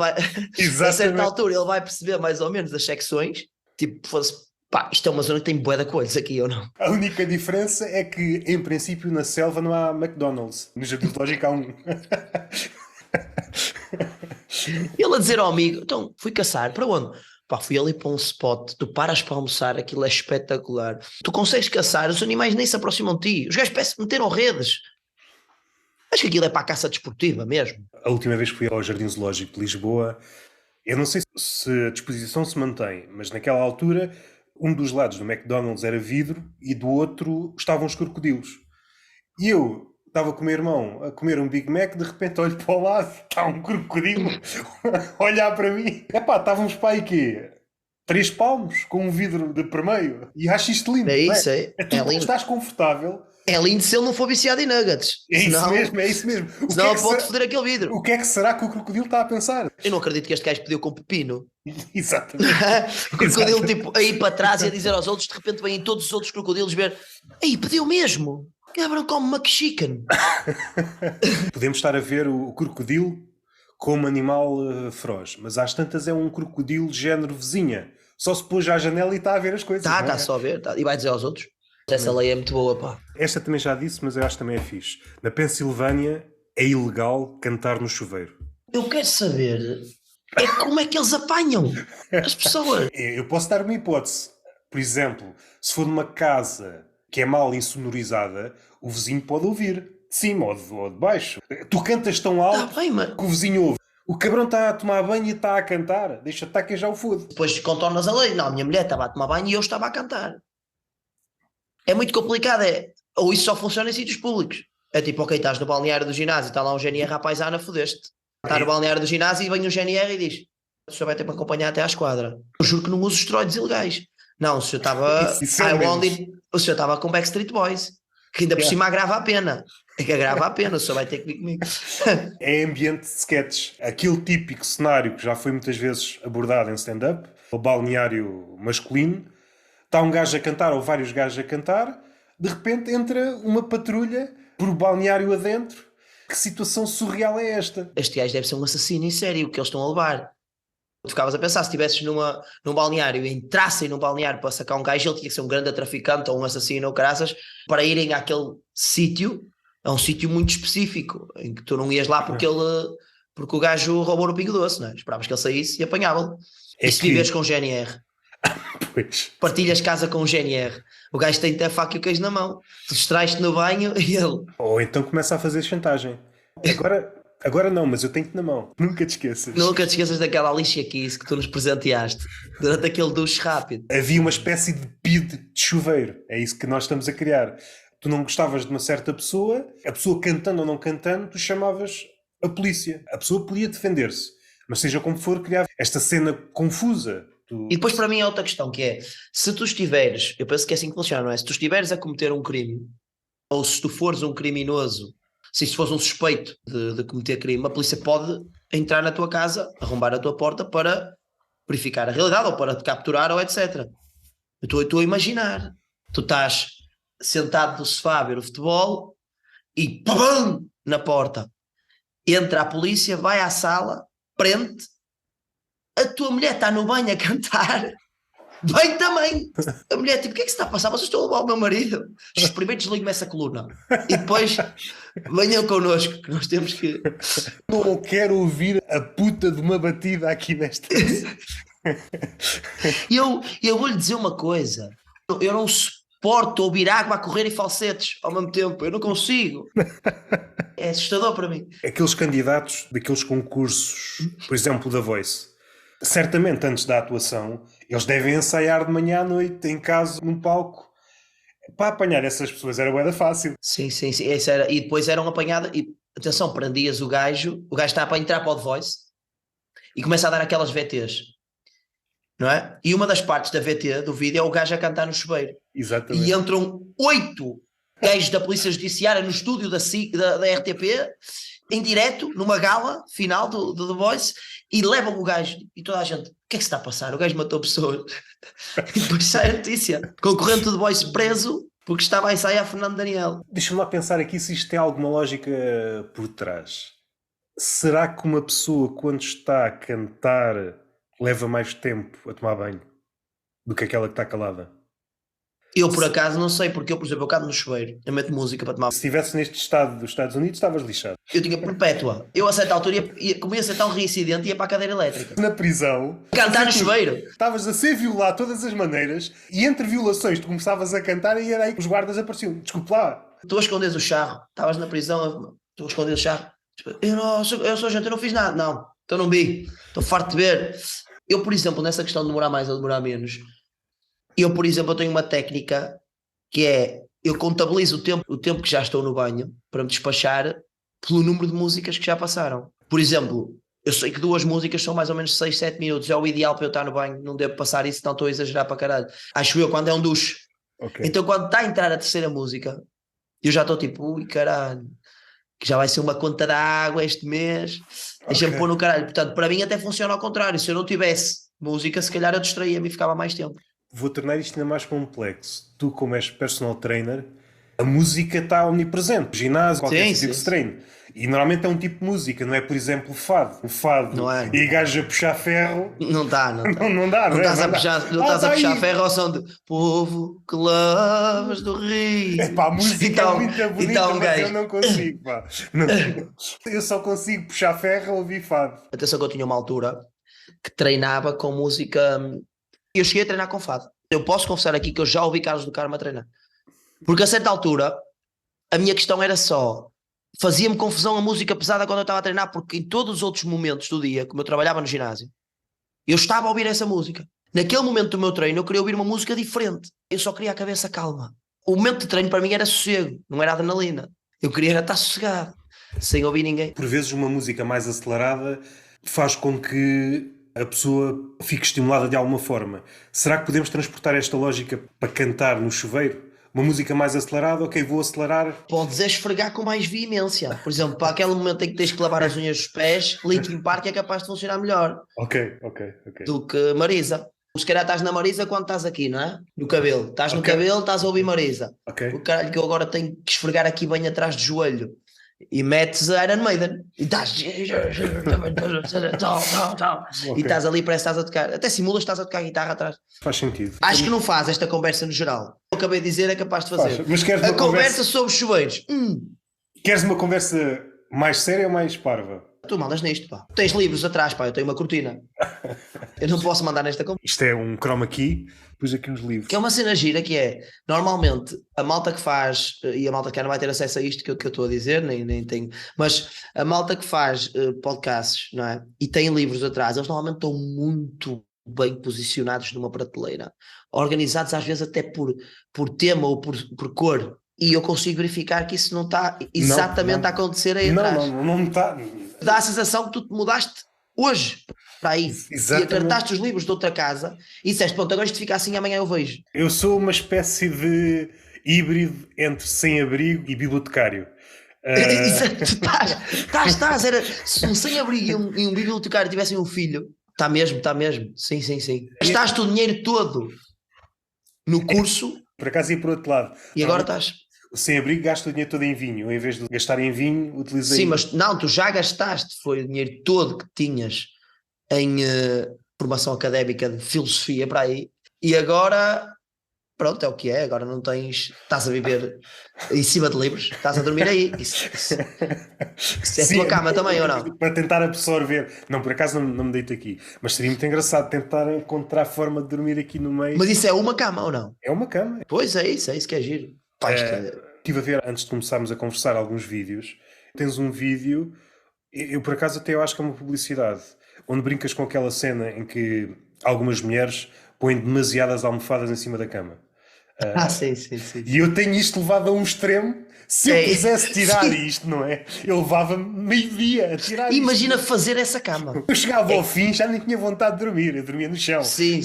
a certa altura ele vai perceber mais ou menos as secções, tipo, fosse, pá, isto é uma zona que tem bué de coelhos aqui ou não? A única diferença é que, em princípio, na selva não há McDonald's. No jardim zoológico há um. Ele a dizer ao amigo, então, fui caçar, para onde? Pá, fui ali para um spot, tu paras para almoçar, aquilo é espetacular. Tu consegues caçar, os animais nem se aproximam de ti. Os gajos parecem que meteram redes. Acho que aquilo é para a caça desportiva mesmo. A última vez que fui ao Jardim Zoológico de Lisboa, eu não sei se a disposição se mantém, mas naquela altura, um dos lados do McDonald's era vidro e do outro estavam os crocodilos. E eu estava com o meu irmão a comer um Big Mac, de repente olho para o lado, está um crocodilo a olhar para mim. Epá, estávamos para aí quê? 3 palmos com um vidro de permeio. E acho isto lindo. É isso, é? Tu lindo. estás confortável. É lindo se ele não for viciado em nuggets. É isso mesmo. Senão ele pode foder aquele vidro. O que é que será que o crocodilo está a pensar? Eu não acredito que este gajo pediu com pepino. Exatamente. O crocodilo tipo aí para trás e a dizer aos outros, de repente vêm todos os outros crocodilos ver, aí pediu mesmo. Cabrão, come McChicken. Podemos estar a ver o crocodilo como animal feroz, mas às tantas é um crocodilo de género vizinha. Só se pôs à janela e está a ver as coisas. Está só a ver. Tá. E vai dizer aos outros. Essa lei é muito boa, pá. Esta também já disse, mas eu acho que também é fixe. Na Pensilvânia é ilegal cantar no chuveiro. Eu quero saber como é que eles apanham as pessoas. Eu posso dar uma hipótese. Por exemplo, se for numa casa que é mal insonorizada, o vizinho pode ouvir. De cima ou de baixo. Tu cantas tão alto que o vizinho ouve. O cabrão está a tomar banho e está a cantar. Deixa-te estar que eu já o fodo. Depois contornas a lei. Não, a minha mulher estava a tomar banho e eu estava a cantar. É muito complicado, ou isso só funciona em sítios públicos. É tipo, ok, estás no balneário do ginásio, está lá um GNR à paisana, fodeste. Está no balneário do ginásio e vem um GNR e diz: o senhor vai ter para acompanhar até à esquadra. Eu juro que não uso esteroides ilegais. Não, o senhor estava o senhor estava com Backstreet Boys, que ainda por cima agrava a pena. É que agrava a pena, o senhor vai ter que vir comigo. É ambiente de sketches. Aquele típico cenário que já foi muitas vezes abordado em stand-up, o balneário masculino. Está um gajo a cantar ou vários gajos a cantar, de repente entra uma patrulha por balneário adentro. Que situação surreal é esta? Este gajo deve ser um assassino em série, o que eles estão a levar. Tu ficavas a pensar, se estivesses num balneário e entrassem num balneário para sacar um gajo, ele tinha que ser um grande traficante ou um assassino ou caraças, para irem àquele sítio, é um sítio muito específico, em que tu não ias lá porque o gajo roubou no Pingo Doce, não é? Esperavas que ele saísse e apanhava-lo. E se viveres com GNR? Pois. Partilhas casa com o GNR, o gajo tem até a faca e o queijo na mão, tu distrais-te no banho e ele... Ou então começa a fazer chantagem. Agora não, mas eu tenho-te na mão, nunca te esqueças. Nunca te esqueças daquela lixa que tu nos presenteaste durante aquele duche rápido. Havia uma espécie de PID de chuveiro, é isso que nós estamos a criar. Tu não gostavas de uma certa pessoa, a pessoa cantando ou não cantando, tu chamavas a polícia. A pessoa podia defender-se, mas seja como for, criava esta cena confusa. E depois para mim é outra questão, que é, se tu estiveres, eu penso que é assim que funciona, não é? Se tu estiveres a cometer um crime, ou se tu fores um criminoso, se fores um suspeito de cometer crime, a polícia pode entrar na tua casa, arrombar a tua porta para verificar a realidade, ou para te capturar, ou etc. Eu estou a imaginar, tu estás sentado no sofá a ver o futebol, e pum, na porta, entra a polícia, vai à sala, prende, a tua mulher está no banho a cantar Vem também! A mulher, tipo, o que é que se está a passar? Vocês estão a levar o meu marido? Primeiro desligo-me essa coluna. E depois venham connosco, que nós temos que... Não quero ouvir a puta de uma batida aqui nesta. E eu vou-lhe dizer uma coisa. Eu não suporto ouvir água a correr e falsetes ao mesmo tempo. Eu não consigo. É assustador para mim. Aqueles candidatos daqueles concursos, por exemplo, da Voice, certamente antes da atuação, eles devem ensaiar de manhã à noite, em casa, num palco. Para apanhar essas pessoas era bué da fácil. Sim. Isso era, e depois eram apanhadas. E atenção, prendias o gajo está para entrar para o The Voice e começa a dar aquelas VTs. Não é? E uma das partes da VT do vídeo é o gajo a cantar no chuveiro. Exatamente. E entram 8 gajos da Polícia Judiciária no estúdio da RTP, em direto, numa gala final do The Voice, e levam o gajo. E toda a gente, o que é que se está a passar? O gajo matou pessoas. E depois sai a notícia. Concorrente do The Voice preso porque estava a ensaiar Fernando Daniel. Deixa-me lá pensar aqui se isto tem alguma lógica por trás. Será que uma pessoa, quando está a cantar, leva mais tempo a tomar banho do que aquela que está calada? Eu, por acaso, não sei, porque eu, por exemplo, eu canto no chuveiro, eu meto música para tomar. Se estivesse neste estado dos Estados Unidos, estavas lixado. Eu tinha perpétua. Eu, a certa altura, comia a ser tão reincidente e ia para a cadeira elétrica. Na prisão, Cantar no chuveiro. estavas a ser violado de todas as maneiras e entre violações tu começavas a cantar e era aí que os guardas apareciam. Desculpe lá. Tu a escondes o charro. Estavas na prisão, tu a escondes o charro. Eu sou gente, eu não fiz nada. Não, então não vi. Estou farto de ver. Eu, por exemplo, nessa questão de demorar mais ou demorar menos, eu, por exemplo, eu tenho uma técnica que é, eu contabilizo o tempo que já estou no banho para me despachar pelo número de músicas que já passaram. Por exemplo, eu sei que 2 músicas são mais ou menos 6, 7 minutos. É o ideal para eu estar no banho. Não devo passar isso, não estou a exagerar para caralho. Acho eu, quando é um duche. Okay. Então, quando está a entrar a terceira música, eu já estou tipo, ui caralho, que já vai ser uma conta de água este mês. Deixa-me pôr no caralho. Portanto, para mim até funciona ao contrário. Se eu não tivesse música, se calhar eu distraía-me e ficava mais tempo. Vou tornar isto ainda mais complexo. Tu, como és personal trainer, a música está omnipresente. Ginásio, qualquer tipo de treino. E normalmente é um tipo de música, não é, por exemplo, o fado. O fado não é. E gajo a puxar ferro. Não dá. Não dá, não estás a puxar ferro ao som de povo que lavas do rio. É pá, a música é muito bonita, mas eu não consigo, pá. Não, eu só consigo puxar ferro a ouvir fado. Atenção que eu tinha uma altura que treinava com música. Eu cheguei a treinar com fado. Eu posso confessar aqui que eu já ouvi Carlos do Carmo a treinar. Porque a certa altura a minha questão era só, fazia-me confusão a música pesada quando eu estava a treinar, porque em todos os outros momentos do dia, como eu trabalhava no ginásio, eu estava a ouvir essa música. Naquele momento do meu treino eu queria ouvir uma música diferente. Eu só queria a cabeça calma. O momento de treino para mim era sossego, não era adrenalina. Eu queria estar sossegado, sem ouvir ninguém. Por vezes uma música mais acelerada faz com que a pessoa fique estimulada de alguma forma. Será que podemos transportar esta lógica para cantar no chuveiro? Uma música mais acelerada, ok, vou acelerar. Podes esfregar com mais veemência. Por exemplo, para aquele momento em que tens que lavar as unhas dos pés, Linkin Park é capaz de funcionar melhor Ok. do que Marisa. Se calhar estás na Marisa quando estás aqui, não é? No cabelo. Estás no cabelo, estás a ouvir Marisa. O caralho que eu agora tenho que esfregar aqui bem atrás do joelho. E metes a Iron Maiden e estás e estás ali, parece que estás a tocar, até simulas que estás a tocar guitarra atrás. Faz sentido. Acho que não faz esta conversa no geral. Eu acabei de dizer, é capaz de fazer. Mas queres a conversa sobre chuveiros. Queres uma conversa mais séria ou mais parva? Tu mandas nisto, pá. Tens livros atrás, pá, eu tenho uma cortina. Eu não posso mandar nesta conversa. Isto é um chroma key, pus aqui uns livros. Que é uma cena gira, que é, normalmente, a malta que faz, e a malta que não vai ter acesso a isto que eu estou a dizer, nem tenho, mas a malta que faz podcasts, não é? E tem livros atrás, eles normalmente estão muito bem posicionados numa prateleira, organizados às vezes até por tema ou por cor. E eu consigo verificar que isso não está exatamente a acontecer aí atrás. Não está. Dá a sensação que tu te mudaste hoje para aí. Exatamente. E acartaste os livros de outra casa e disseste, pronto, agora isto fica assim, amanhã eu vejo. Eu sou uma espécie de híbrido entre sem-abrigo e bibliotecário. Estás. Se um sem-abrigo e um bibliotecário tivessem um filho, está mesmo. Sim. Gastaste o dinheiro todo no curso. Por acaso ia para o outro lado. E agora estás... O sem-abrigo gasta o dinheiro todo em vinho. Em vez de gastar em vinho, utilizei... Sim, mas não, tu já gastaste. Foi o dinheiro todo que tinhas em formação académica de filosofia para aí. E agora, pronto, é o que é. Agora não tens. Estás a viver em cima de livros, estás a dormir aí. Isso é a Sim, tua cama também, ou não? para tentar absorver. Não, por acaso não me deito aqui. Mas seria muito engraçado tentar encontrar forma de dormir aqui no meio. Mas isso é uma cama, ou não? É uma cama. Pois é isso que é giro. Pá, isto é... Estive a ver, antes de começarmos a conversar, alguns vídeos. Tens um vídeo, eu por acaso até eu acho que é uma publicidade, onde brincas com aquela cena em que algumas mulheres põem demasiadas almofadas em cima da cama. sim. E eu tenho isto levado a um extremo. Se eu quisesse tirar Sim. isto, não é? Eu levava-me meio-dia a tirar isto. Imagina fazer essa cama. Eu chegava ao fim, já nem tinha vontade de dormir. Eu dormia no chão. Sim.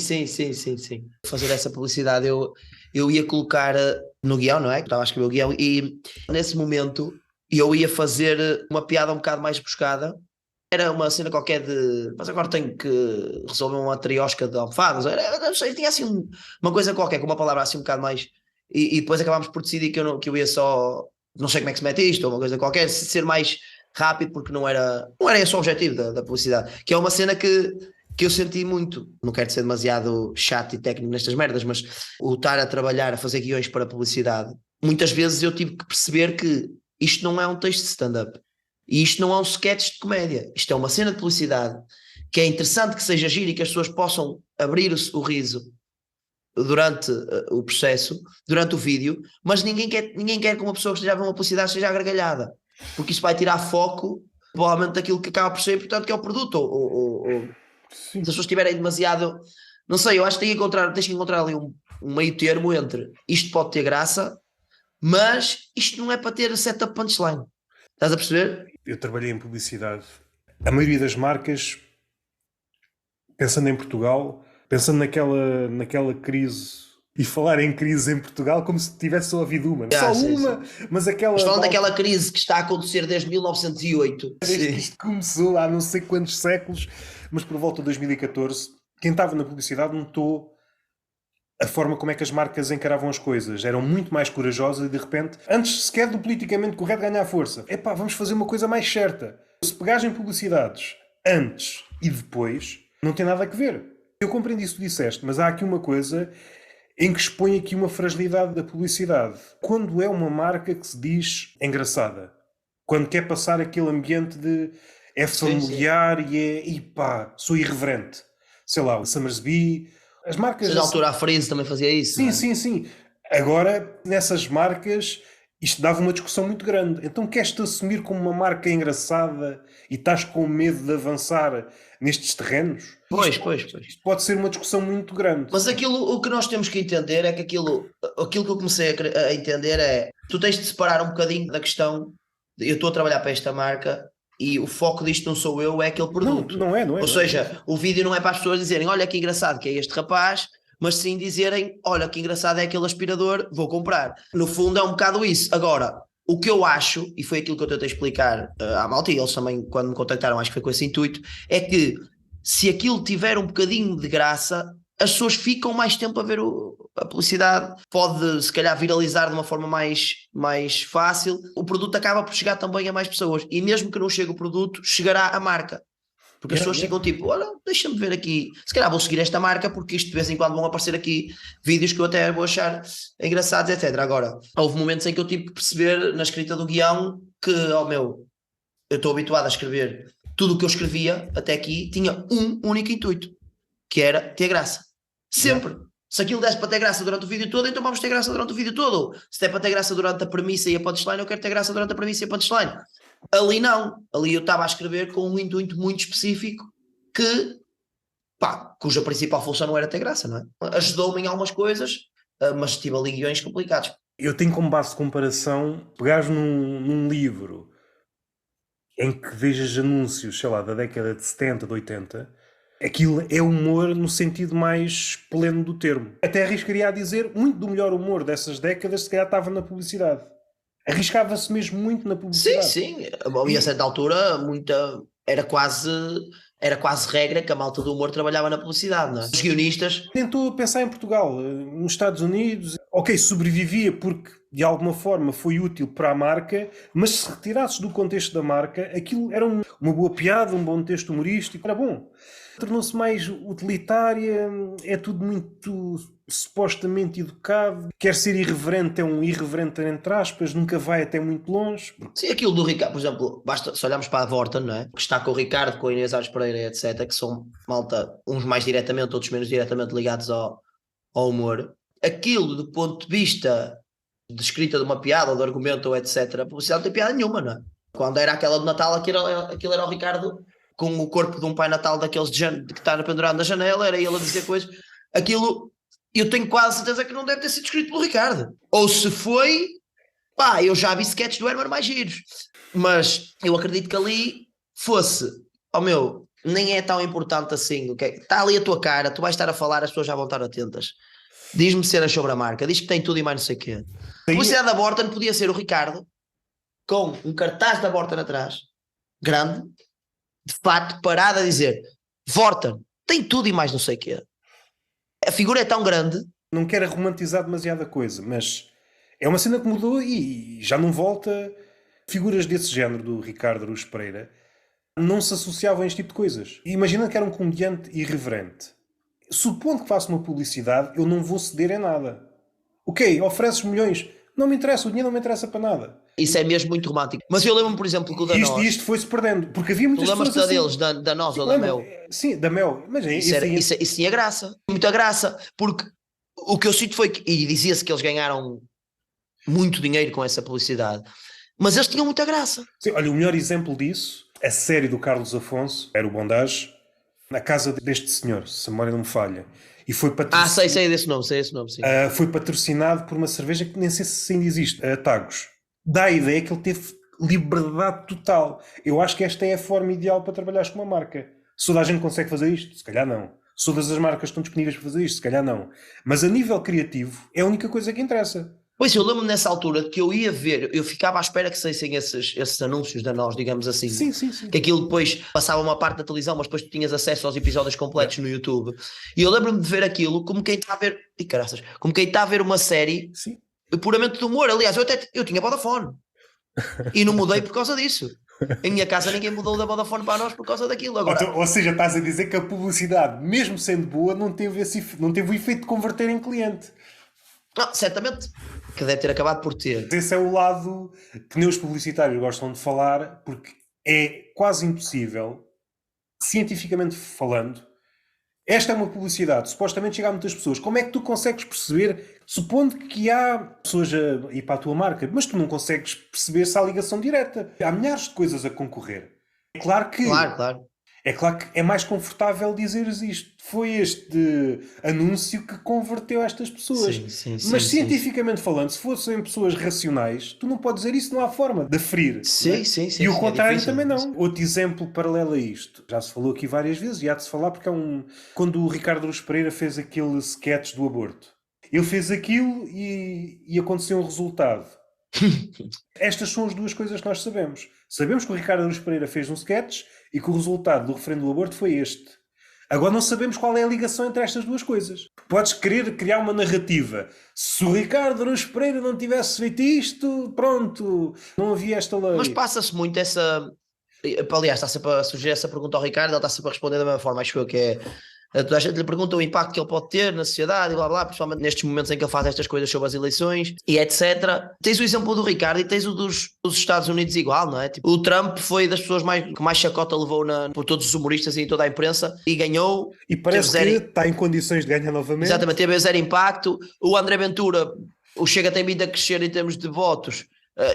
Fazer essa publicidade eu ia colocar no guião, não é? Que estava a escrever o guião e nesse momento eu ia fazer uma piada um bocado mais buscada. Era uma cena qualquer de. Mas agora tenho que resolver uma triosca de almofadas. Não sei, tinha assim uma coisa qualquer, com uma palavra assim um bocado mais. E depois acabámos por decidir que eu ia só. Não sei como é que se mete isto, ou uma coisa qualquer, ser mais rápido, porque não era esse o objetivo da publicidade. Que é uma cena que eu senti muito. Não quero ser demasiado chato e técnico nestas merdas, mas o estar a trabalhar, a fazer guiões para publicidade, muitas vezes eu tive que perceber que isto não é um texto de stand-up. E isto não é um sketch de comédia, isto é uma cena de publicidade que é interessante que seja giro e que as pessoas possam abrir o riso durante o processo, durante o vídeo, mas ninguém quer que uma pessoa que esteja a ver uma publicidade seja agargalhada, porque isso vai tirar foco provavelmente daquilo que acaba por ser importante, que é o produto, ou se as pessoas estiverem demasiado, não sei, eu acho que tens que encontrar ali um meio termo entre isto pode ter graça, mas isto não é para ter setup punchline. Estás a perceber? Eu trabalhei em publicidade. A maioria das marcas, pensando em Portugal, pensando naquela crise, e falar em crise em Portugal como se tivesse só havido uma. Só sim. uma, mas aquela... Mas falando daquela crise que está a acontecer desde 1908. Desde que isto começou, há não sei quantos séculos, mas por volta de 2014, quem estava na publicidade notou a forma como é que as marcas encaravam as coisas. Eram muito mais corajosas e de repente, antes sequer do politicamente correto ganhar força, epá, vamos fazer uma coisa mais certa. Se pegares em publicidades antes e depois, não tem nada a ver. Eu compreendi isso que disseste, mas há aqui uma coisa em que expõe aqui uma fragilidade da publicidade. Quando é uma marca que se diz engraçada, quando quer passar aquele ambiente de é familiar sim. E pá, sou irreverente. Sei lá, o Summersby... As marcas... Na altura a Freeze também fazia isso. Sim, não é? sim. Agora, nessas marcas, isto dava uma discussão muito grande. Então queres-te assumir como uma marca engraçada e estás com medo de avançar nestes terrenos? Pois. Isto pode ser uma discussão muito grande. Mas o que nós temos que entender é que aquilo que eu comecei a entender é tu tens de separar um bocadinho da questão de, eu estou a trabalhar para esta marca e o foco disto não sou eu, é aquele produto. Não é. Ou seja, o vídeo não é para as pessoas dizerem olha que engraçado que é este rapaz, mas sim dizerem olha que engraçado é aquele aspirador, vou comprar. No fundo é um bocado isso. Agora, o que eu acho, e foi aquilo que eu tentei explicar à malta, e eles também quando me contactaram acho que foi com esse intuito, é que se aquilo tiver um bocadinho de graça, as pessoas ficam mais tempo a ver a publicidade, pode se calhar viralizar de uma forma mais fácil, o produto acaba por chegar também a mais pessoas, e mesmo que não chegue o produto, chegará a marca. Porque as pessoas ficam tipo, olha, deixa-me ver aqui, se calhar vou seguir esta marca porque isto de vez em quando vão aparecer aqui vídeos que eu até vou achar engraçados, etc. Agora, houve momentos em que eu tive que perceber na escrita do guião que, eu estou habituado a escrever tudo o que eu escrevia até aqui tinha um único intuito, que era ter graça. Sempre. Se aquilo desse para ter graça durante o vídeo todo, então vamos ter graça durante o vídeo todo. Se der para ter graça durante a premissa e a punchline, eu quero ter graça durante a premissa e a punchline. Ali não. Ali eu estava a escrever com um intuito muito específico cuja principal função não era ter graça, não é? Ajudou-me em algumas coisas, mas tive ali guiões complicados. Eu tenho como base de comparação, pegares num livro em que vejas anúncios, sei lá, da década de 70, de 80, aquilo é humor no sentido mais pleno do termo. Até arriscaria a dizer, muito do melhor humor dessas décadas se calhar estava na publicidade. Arriscava-se mesmo muito na publicidade. Sim. E a certa altura, era quase regra que a malta do humor trabalhava na publicidade, não é? Os guionistas... Tentou pensar em Portugal, nos Estados Unidos, sobrevivia porque de alguma forma foi útil para a marca, mas se retirasses do contexto da marca, aquilo era uma boa piada, um bom texto humorístico, era bom. Tornou-se mais utilitária, é tudo muito supostamente educado, quer ser irreverente, é um irreverente entre aspas, nunca vai até muito longe. Sim, aquilo do Ricardo, por exemplo, basta se olharmos para a Vorten, não é? Que está com o Ricardo, com a Inês Aires Pereira, etc., que são malta, uns mais diretamente, outros menos diretamente ligados ao humor. Aquilo, do ponto de vista de escrita de uma piada, ou de argumento, ou etc., a publicidade não tem piada nenhuma, não é? Quando era aquela de Natal, aquilo era o Ricardo com o corpo de um Pai Natal daqueles que está pendurado na janela, era ele a dizer coisas. Aquilo, eu tenho quase certeza que não deve ter sido escrito pelo Ricardo. Ou se foi, pá, eu já vi sketches do Herman mais giros. Mas eu acredito que ali fosse, meu, nem é tão importante assim. Okay? Está ali a tua cara, tu vais estar a falar, as pessoas já vão estar atentas. Diz-me cenas sobre a marca, diz que tem tudo e mais não sei o quê. A publicidade da Vorten podia ser o Ricardo com um cartaz da Vorten atrás, grande, de fato, parado a dizer: Vorten, tem tudo e mais não sei o quê. A figura é tão grande. Não quero romantizar demasiada coisa, mas é uma cena que mudou e já não volta. Figuras desse género, do Ricardo Araújo Pereira, não se associavam a este tipo de coisas. Imagina que era um comediante irreverente. Supondo que faça uma publicidade, eu não vou ceder em nada. Ok, ofereces milhões, não me interessa, o dinheiro não me interessa para nada. Isso é mesmo muito romântico. Mas eu lembro-me, por exemplo, que o da Nós... Isto foi-se perdendo, porque havia muitas pessoas assim. Deles, da Nós ou da Mel? Sim, da Mel. Mas isso tinha graça. Muita graça. Porque o que eu sinto foi que... E dizia-se que eles ganharam muito dinheiro com essa publicidade. Mas eles tinham muita graça. Sim, olha, o melhor exemplo disso, a série do Carlos Afonso, era o Bondage, na casa deste senhor, se a memória não me falha. E foi sei esse nome, sim. Foi patrocinado por uma cerveja que nem sei se ainda existe, a Tagus. Dá a ideia que ele teve liberdade total. Eu acho que esta é a forma ideal para trabalhares com uma marca. Se toda a gente consegue fazer isto, se calhar não. Se todas as marcas estão disponíveis para fazer isto, se calhar não. Mas a nível criativo, é a única coisa que interessa. Pois, eu lembro-me nessa altura que eu ia ver, eu ficava à espera que saíssem esses anúncios da Nós, digamos assim. Sim. Que aquilo depois passava uma parte da televisão, mas depois tu tinhas acesso aos episódios completos no YouTube. E eu lembro-me de ver aquilo como quem está a ver, como quem está a ver uma série puramente de humor. Aliás, eu tinha Vodafone. E não mudei por causa disso. Em minha casa ninguém mudou da Vodafone para Nós por causa daquilo. Agora... Ou seja, estás a dizer que a publicidade, mesmo sendo boa, não teve o efeito de converter em cliente. Não, certamente. Que deve ter acabado por ter. Esse é o lado que nem os publicitários gostam de falar, porque é quase impossível, cientificamente falando. Esta é uma publicidade, supostamente chega a muitas pessoas. Como é que tu consegues perceber, supondo que há pessoas a ir para a tua marca, mas tu não consegues perceber se há ligação direta? Há milhares de coisas a concorrer. É claro que... Claro. É claro que é mais confortável dizeres isto. Foi este anúncio que converteu estas pessoas. Sim, mas cientificamente falando, se fossem pessoas racionais, tu não podes dizer isso, não há forma de aferir. Sim. E o contrário também não. Outro exemplo paralelo a isto, já se falou aqui várias vezes, e há de se falar porque quando o Ricardo Araújo Pereira fez aquele sketch do aborto. Ele fez aquilo e aconteceu um resultado. Estas são as duas coisas que nós sabemos. Sabemos que o Ricardo Araújo Pereira fez um sketch e que o resultado do referendo do aborto foi este. Agora não sabemos qual é a ligação entre estas duas coisas. Podes querer criar uma narrativa. Se o Ricardo Araújo Pereira não tivesse feito isto, pronto, não havia esta lei. Mas passa-se muito essa... Aliás, está sempre a sugerir essa pergunta ao Ricardo, ele está sempre a responder da mesma forma, acho que é... Toda a gente lhe pergunta o impacto que ele pode ter na sociedade e blá blá, principalmente nestes momentos em que ele faz estas coisas sobre as eleições e etc. Tens o exemplo do Ricardo e tens o dos Estados Unidos igual, não é? Tipo, o Trump foi das pessoas que mais chacota levou por todos os humoristas e toda a imprensa e ganhou. E parece que está em condições de ganhar novamente. Exatamente, teve zero impacto. O André Ventura, o Chega tem vindo a crescer em termos de votos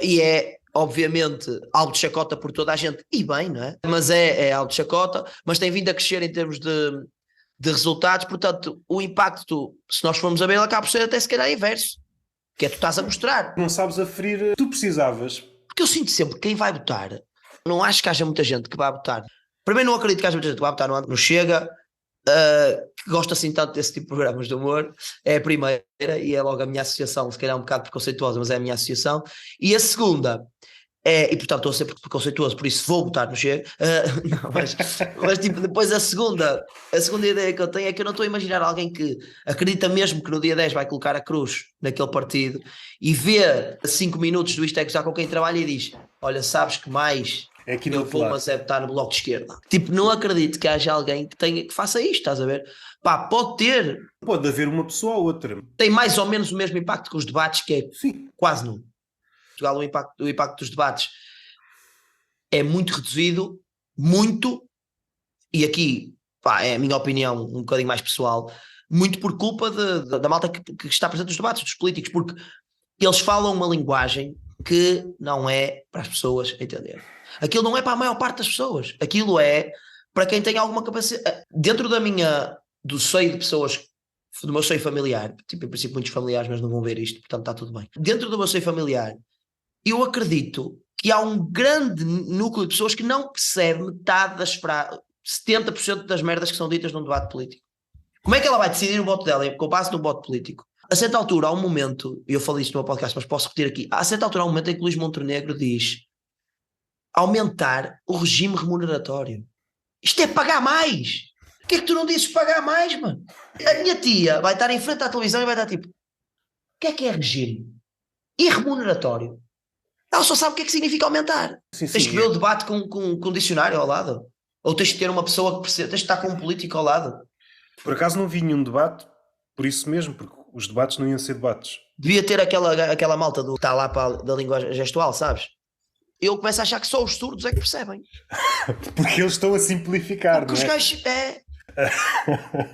e é... obviamente, algo de chacota por toda a gente, e bem, não é? Mas é algo de chacota, mas tem vindo a crescer em termos de resultados, portanto, o impacto, se nós formos a ver, ele acaba por ser até se calhar inverso, que é tu estás a mostrar. Não sabes aferir, tu precisavas. Porque eu sinto sempre que quem vai votar, não acho que haja muita gente que vá votar. Primeiro, não acredito que haja muita gente que vá votar no Chega, que gosta assim tanto desse tipo de programas de humor, é a primeira, e é logo a minha associação, se calhar um bocado preconceituosa, mas é a minha associação. E a segunda... e portanto estou a ser preconceituoso, por isso vou votar no Chega. Mas tipo, depois a segunda ideia que eu tenho é que eu não estou a imaginar alguém que acredita mesmo que no dia 10 vai colocar a cruz naquele partido e vê 5 minutos do Isto é Gozar com quem trabalha e diz: olha, sabes que mais é aqui eu vou, mas é votar no Bloco de Esquerda. Tipo, não acredito que haja alguém que faça isto, estás a ver? Pá, pode ter. Pode haver uma pessoa ou outra. Tem mais ou menos o mesmo impacto que os debates, que é Sim. quase nulo. Portugal, o impacto dos debates é muito reduzido, muito, e aqui, pá, é a minha opinião um bocadinho mais pessoal, muito por culpa da malta que está presente nos debates, dos políticos, porque eles falam uma linguagem que não é para as pessoas entender. Aquilo não é para a maior parte das pessoas. Aquilo é para quem tem alguma capacidade. Dentro do seio de pessoas, do meu seio familiar, tipo, em princípio muitos familiares, mas não vão ver isto, portanto está tudo bem. Dentro do meu seio familiar, eu acredito que há um grande núcleo de pessoas que não percebe metade das frases, 70% das merdas que são ditas num debate político. Como é que ela vai decidir o voto dela com base num voto político? A certa altura, há um momento, e eu falei isto no meu podcast, mas posso repetir aqui, a certa altura há um momento em que Luís Montenegro diz aumentar o regime remuneratório. Isto é pagar mais. Por que é que tu não dizes pagar mais, mano? A minha tia vai estar em frente à televisão e vai estar tipo, o que é regime? E remuneratório? Ela só sabe o que é que significa aumentar. Sim, tens que ver o debate com um dicionário ao lado. Ou tens que ter uma pessoa que percebe, tens que estar com um político ao lado. Por acaso não vi nenhum debate, por isso mesmo, porque os debates não iam ser debates. Devia ter aquela malta do está lá da linguagem gestual, sabes? Eu começo a achar que só os surdos é que percebem. Porque eles estão a simplificar, porque não é? Os gajos,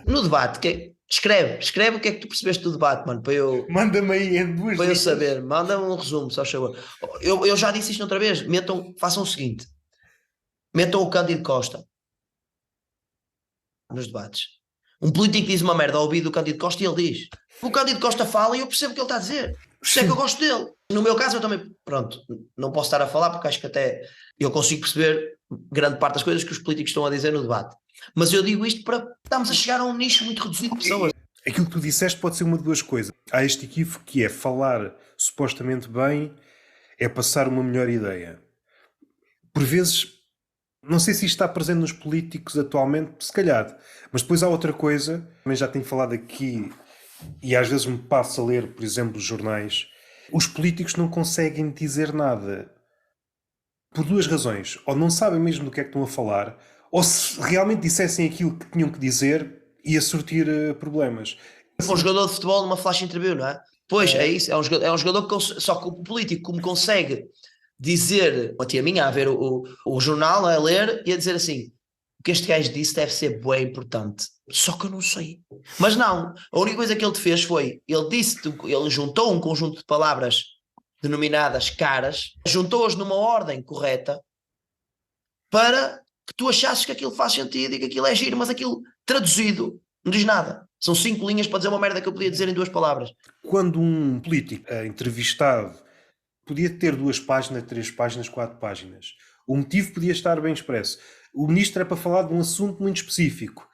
no debate, escreve o que é que tu percebeste do debate, mano, para eu... Manda-me aí em duas para eu saber, manda-me um resumo, só favor. Eu já disse isto outra vez, façam o seguinte, metam o Cândido Costa nos debates. Um político diz uma merda ao ouvido do Cândido Costa e ele diz. O Cândido Costa fala e eu percebo o que ele está a dizer. Por isso é que eu gosto dele. No meu caso, eu também, pronto, não posso estar a falar porque acho que até eu consigo perceber grande parte das coisas que os políticos estão a dizer no debate. Mas eu digo isto para estamos a chegar a um nicho muito reduzido de pessoas. Aquilo que tu disseste pode ser uma de duas coisas. Há este equívoco que é falar supostamente bem, é passar uma melhor ideia. Por vezes, não sei se isto está presente nos políticos atualmente, se calhar. Mas depois há outra coisa, também já tenho falado aqui, e às vezes me passo a ler, por exemplo, os jornais. Os políticos não conseguem dizer nada. Por duas razões. Ou não sabem mesmo do que é que estão a falar, ou se realmente dissessem aquilo que tinham que dizer, ia sortir problemas. Um jogador de futebol numa flash interview, não é? Pois, é isso. É um jogador que só que o político como consegue dizer, uma tia minha a ver o jornal, a ler e a dizer assim, o que este gajo disse deve ser bem importante. Só que eu não sei. Mas não, a única coisa que ele te fez foi, ele juntou um conjunto de palavras denominadas caras, juntou-as numa ordem correta para que tu achasses que aquilo faz sentido e que aquilo é giro, mas aquilo traduzido não diz nada. São 5 linhas para dizer uma merda que eu podia dizer em 2 palavras. Quando um político é entrevistado podia ter 2 páginas, 3 páginas, 4 páginas. O motivo podia estar bem expresso. O ministro é para falar de um assunto muito específico.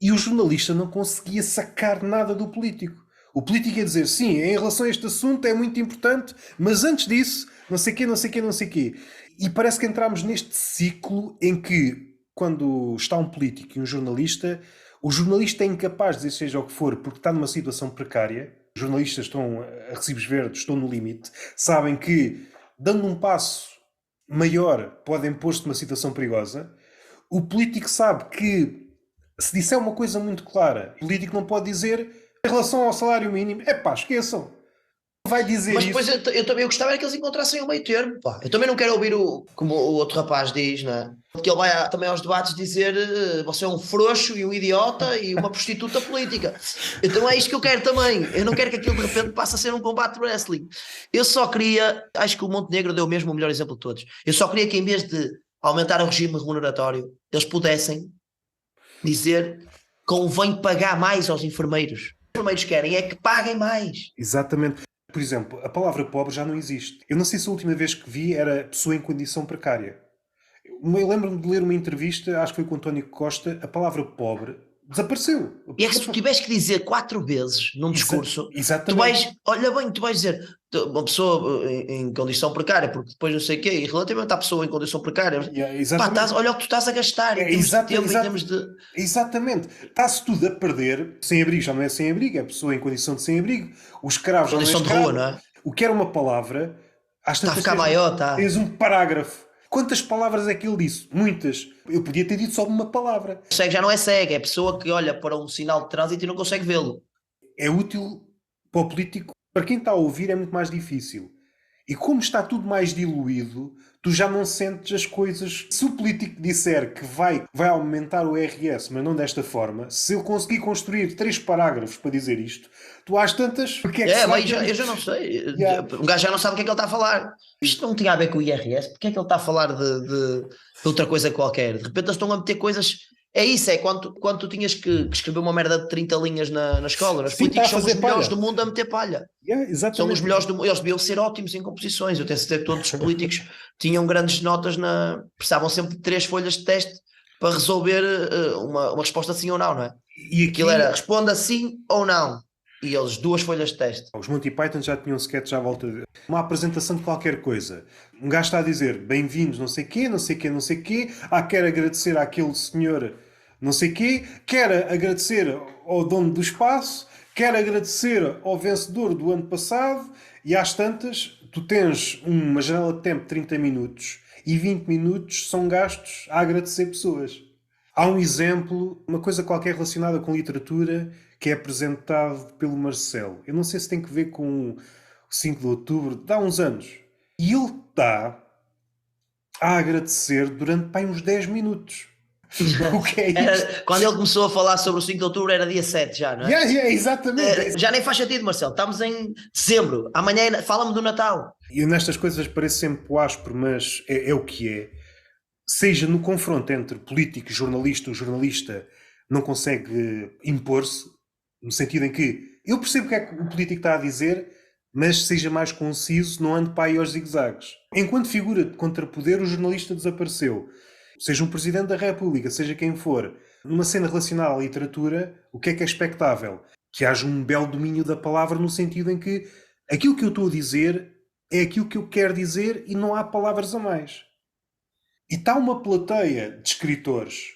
E o jornalista não conseguia sacar nada do político. O político ia dizer, sim, em relação a este assunto é muito importante, mas antes disso, não sei quê, não sei quê, não sei quê. E parece que entramos neste ciclo em que, quando está um político e um jornalista, o jornalista é incapaz de dizer seja o que for, porque está numa situação precária. Os jornalistas estão a recibos verdes, estão no limite, sabem que, dando um passo maior, podem pôr-se numa situação perigosa. O político sabe que, se disser uma coisa muito clara, o político não pode dizer, em relação ao salário mínimo, esqueçam. Vai dizer mas isso. depois eu também gostava que eles encontrassem um meio termo, pá. Eu também não quero ouvir como o outro rapaz diz, não é? Porque ele vai também aos debates dizer você é um frouxo e um idiota e uma prostituta política. Então é isto que eu quero também. Eu não quero que aquilo de repente passe a ser um combate de wrestling. Eu só queria, acho que o Montenegro deu mesmo o melhor exemplo de todos. Eu só queria que em vez de aumentar o regime remuneratório, eles pudessem dizer convém pagar mais aos enfermeiros. Os enfermeiros querem é que paguem mais. Exatamente. Por exemplo, a palavra pobre já não existe. Eu não sei se a última vez que vi era pessoa em condição precária. Eu lembro-me de ler uma entrevista, acho que foi com o António Costa, a palavra pobre desapareceu. E é que se tu tiveres que dizer 4 vezes num discurso, Exatamente. tu vais dizer uma pessoa em condição precária, porque depois não sei o quê, e relativamente à pessoa em condição precária, olha o que tu estás a gastar em termos de tempo, em termos de... Exatamente. Está-se tudo a perder. Sem-abrigo já não é sem-abrigo, é pessoa em condição de sem-abrigo. Os escravos já não é escravo. Rua, não é? O que era uma palavra, está a ficar maior, está. Tens um parágrafo. Quantas palavras é que ele disse? Muitas. Eu podia ter dito só uma palavra. Cego já não é cego, é a pessoa que olha para um sinal de trânsito e não consegue vê-lo. É útil para o político. Para quem está a ouvir é muito mais difícil. E como está tudo mais diluído, tu já não sentes as coisas. Se o político disser que vai aumentar o IRS, mas não desta forma, se eu conseguir construir 3 parágrafos para dizer isto, tu às tantas, o que é que se vai Mas eu já não sei. Yeah. Um gajo já não sabe o que é que ele está a falar. Isto não tinha a ver com o IRS. Porque é que ele está a falar de outra coisa qualquer? De repente eles estão a meter coisas. É isso, é quando tu tinhas que escrever uma merda de 30 linhas na escola. Os Sim, políticos está a são os fazer melhores palha. do mundo a meter palha. Yeah, São exatamente. os melhores do mundo. Eles deviam ser ótimos em composições. Eu tenho certeza que todos os políticos tinham grandes notas precisavam sempre de 3 folhas de teste para resolver uma resposta sim ou não, não é? E aqui, Aquilo era responda sim ou não. E eles 2 folhas de teste. os Monty Python já tinham um sketch à volta de uma apresentação de qualquer coisa. Um gajo está a dizer bem-vindos, não sei quê, não sei quê, não sei quê. Quero agradecer àquele senhor, não sei quê. Quero agradecer ao dono do espaço. Quero agradecer ao vencedor do ano passado. E às tantas, tu tens uma janela de tempo de 30 minutos e 20 minutos são gastos a agradecer pessoas. Há um exemplo, uma coisa qualquer relacionada com literatura, que é apresentado pelo Marcelo. Eu não sei se tem que ver com o 5 de outubro, de há uns anos. E ele está a agradecer durante uns 10 minutos. O que é isto? Quando ele começou a falar sobre o 5 de outubro era dia 7 já, não é? Exatamente. Já nem faz sentido, Marcelo. Estamos em dezembro. Amanhã fala-me do Natal. E nestas coisas parece sempre áspero, mas é o que é. Seja no confronto entre político e jornalista, o jornalista não consegue impor-se, no sentido em que eu percebo o que é que o político está a dizer, mas seja mais conciso, não ande para aí aos zigue-zagues. Enquanto figura de contrapoder, o jornalista desapareceu. Seja um presidente da República, seja quem for, numa cena relacionada à literatura, o que é expectável? Que haja um belo domínio da palavra, no sentido em que aquilo que eu estou a dizer é aquilo que eu quero dizer e não há palavras a mais. E está uma plateia de escritores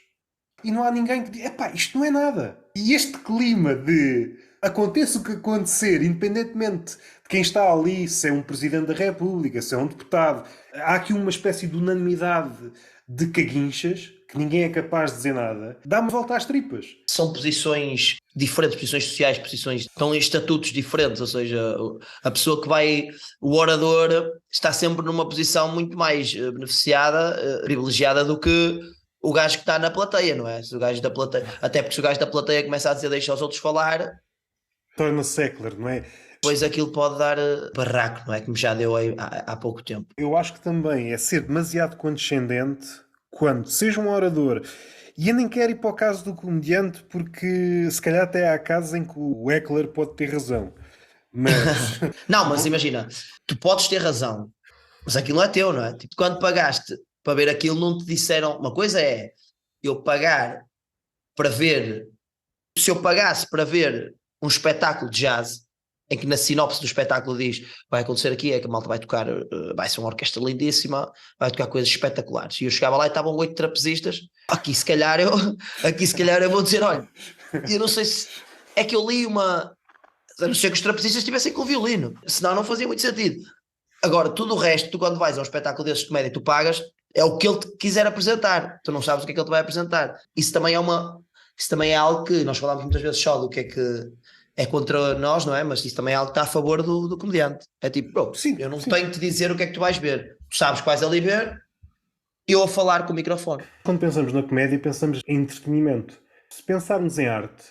e não há ninguém que diga, epá, isto não é nada. E este clima de aconteça o que acontecer, independentemente de quem está ali, se é um presidente da República, se é um deputado, há aqui uma espécie de unanimidade de caguinchas, que ninguém é capaz de dizer nada, dá-me volta às tripas. São posições diferentes, posições sociais, estão em estatutos diferentes, ou seja, a pessoa que vai, o orador está sempre numa posição muito mais beneficiada, privilegiada do que o gajo que está na plateia, não é? Se o gajo da plateia, até porque se o gajo da plateia começa a dizer deixa os outros falar, torna-se secular, não é? Depois aquilo pode dar barraco, não é? Como já deu há pouco tempo. Eu acho que também é ser demasiado condescendente quando seja um orador. E eu nem quero ir para o caso do comediante, porque se calhar até há casos em que o heckler pode ter razão. Mas Não, mas imagina, tu podes ter razão, mas aquilo não é teu, não é? Tipo, quando pagaste para ver aquilo, não te disseram. Uma coisa é eu pagar para ver. Se eu pagasse para ver um espetáculo de jazz, em que na sinopse do espetáculo diz vai acontecer aqui, é que a malta vai tocar, vai ser uma orquestra lindíssima, vai tocar coisas espetaculares. E eu chegava lá e estavam 8 trapezistas. Aqui se calhar eu vou dizer, olha, eu não sei se é que eu li uma. A não ser que os trapezistas estivessem com violino, senão não fazia muito sentido. Agora, tudo o resto, tu quando vais a um espetáculo desses de comédia, tu pagas, é o que ele te quiser apresentar. Tu não sabes o que é que ele te vai apresentar. Isso também é algo que nós falamos muitas vezes só do que é contra nós, não é? Mas isso também é algo que está a favor do comediante. É tipo, bro, sim, eu não tenho que te dizer o que é que tu vais ver. Tu sabes que vais ali ver, eu a falar com o microfone. Quando pensamos na comédia, pensamos em entretenimento. Se pensarmos em arte,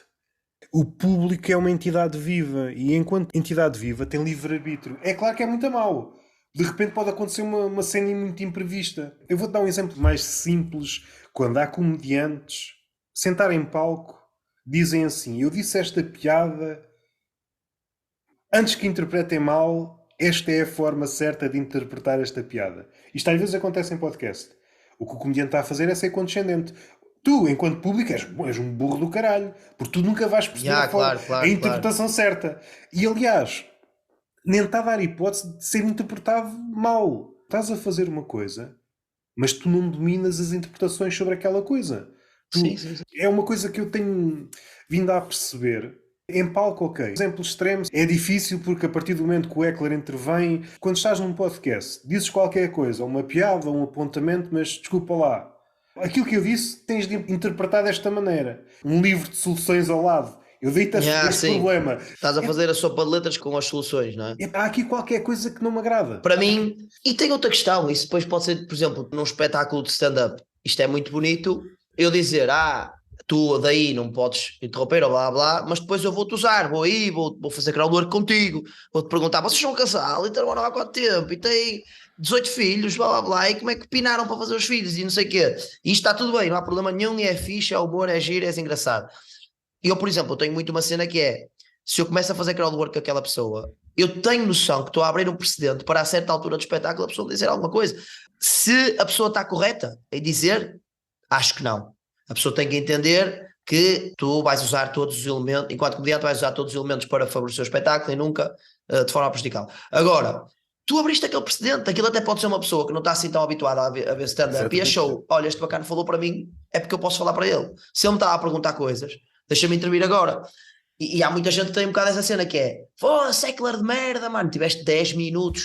o público é uma entidade viva e enquanto entidade viva tem livre-arbítrio. É claro que é muito mau. De repente pode acontecer uma cena muito imprevista. Eu vou-te dar um exemplo mais simples. Quando há comediantes sentarem em palco, dizem assim, eu disse esta piada, antes que interpretem mal, esta é a forma certa de interpretar esta piada. Isto às vezes acontece em podcast. O que o comediante está a fazer é ser condescendente. Tu, enquanto público, és um burro do caralho, porque tu nunca vais perceber a interpretação certa. E aliás, nem está a dar hipótese de ser interpretado mal. Estás a fazer uma coisa, mas tu não dominas as interpretações sobre aquela coisa. Sim. É uma coisa que eu tenho vindo a perceber. Em palco, ok. Exemplos extremos, é difícil porque a partir do momento que o Heckler intervém, quando estás num podcast, dizes qualquer coisa, uma piada, um apontamento, mas desculpa lá. Aquilo que eu disse tens de interpretar desta maneira. Um livro de soluções ao lado. Eu deito este Sim, problema. estás a fazer a sopa de letras com as soluções, não é? Há aqui qualquer coisa que não me agrada. Para mim, e tem outra questão, isso depois pode ser, por exemplo, num espetáculo de stand-up, isto é muito bonito, eu dizer, tu daí não podes interromper, ou blá blá, mas depois eu vou-te usar, vou aí, vou fazer crowdwork contigo, vou-te perguntar, vocês são um casal e trabalham há quanto tempo, e têm 18 filhos, blá blá blá, e como é que pinaram para fazer os filhos, e não sei o quê. E isto está tudo bem, não há problema nenhum, e é fixe, é humor, é giro, é engraçado. E eu, por exemplo, eu tenho muito uma cena que é, se eu começo a fazer crowdwork com aquela pessoa, eu tenho noção que estou a abrir um precedente para a certa altura do espetáculo a pessoa dizer alguma coisa. Se a pessoa está correta em dizer, acho que não. A pessoa tem que entender que tu vais usar todos os elementos, enquanto comediante vais usar todos os elementos para favorecer o espetáculo e nunca de forma a prejudicá-lo. Agora, tu abriste aquele precedente, aquilo até pode ser uma pessoa que não está assim tão habituada a ver stand-up e achou, olha, este bacana falou para mim, é porque eu posso falar para ele. Se ele me está a perguntar coisas, deixa-me intervir agora. E há muita gente que tem um bocado essa cena que é, foda-se, Heckler de merda, mano, tiveste 10 minutos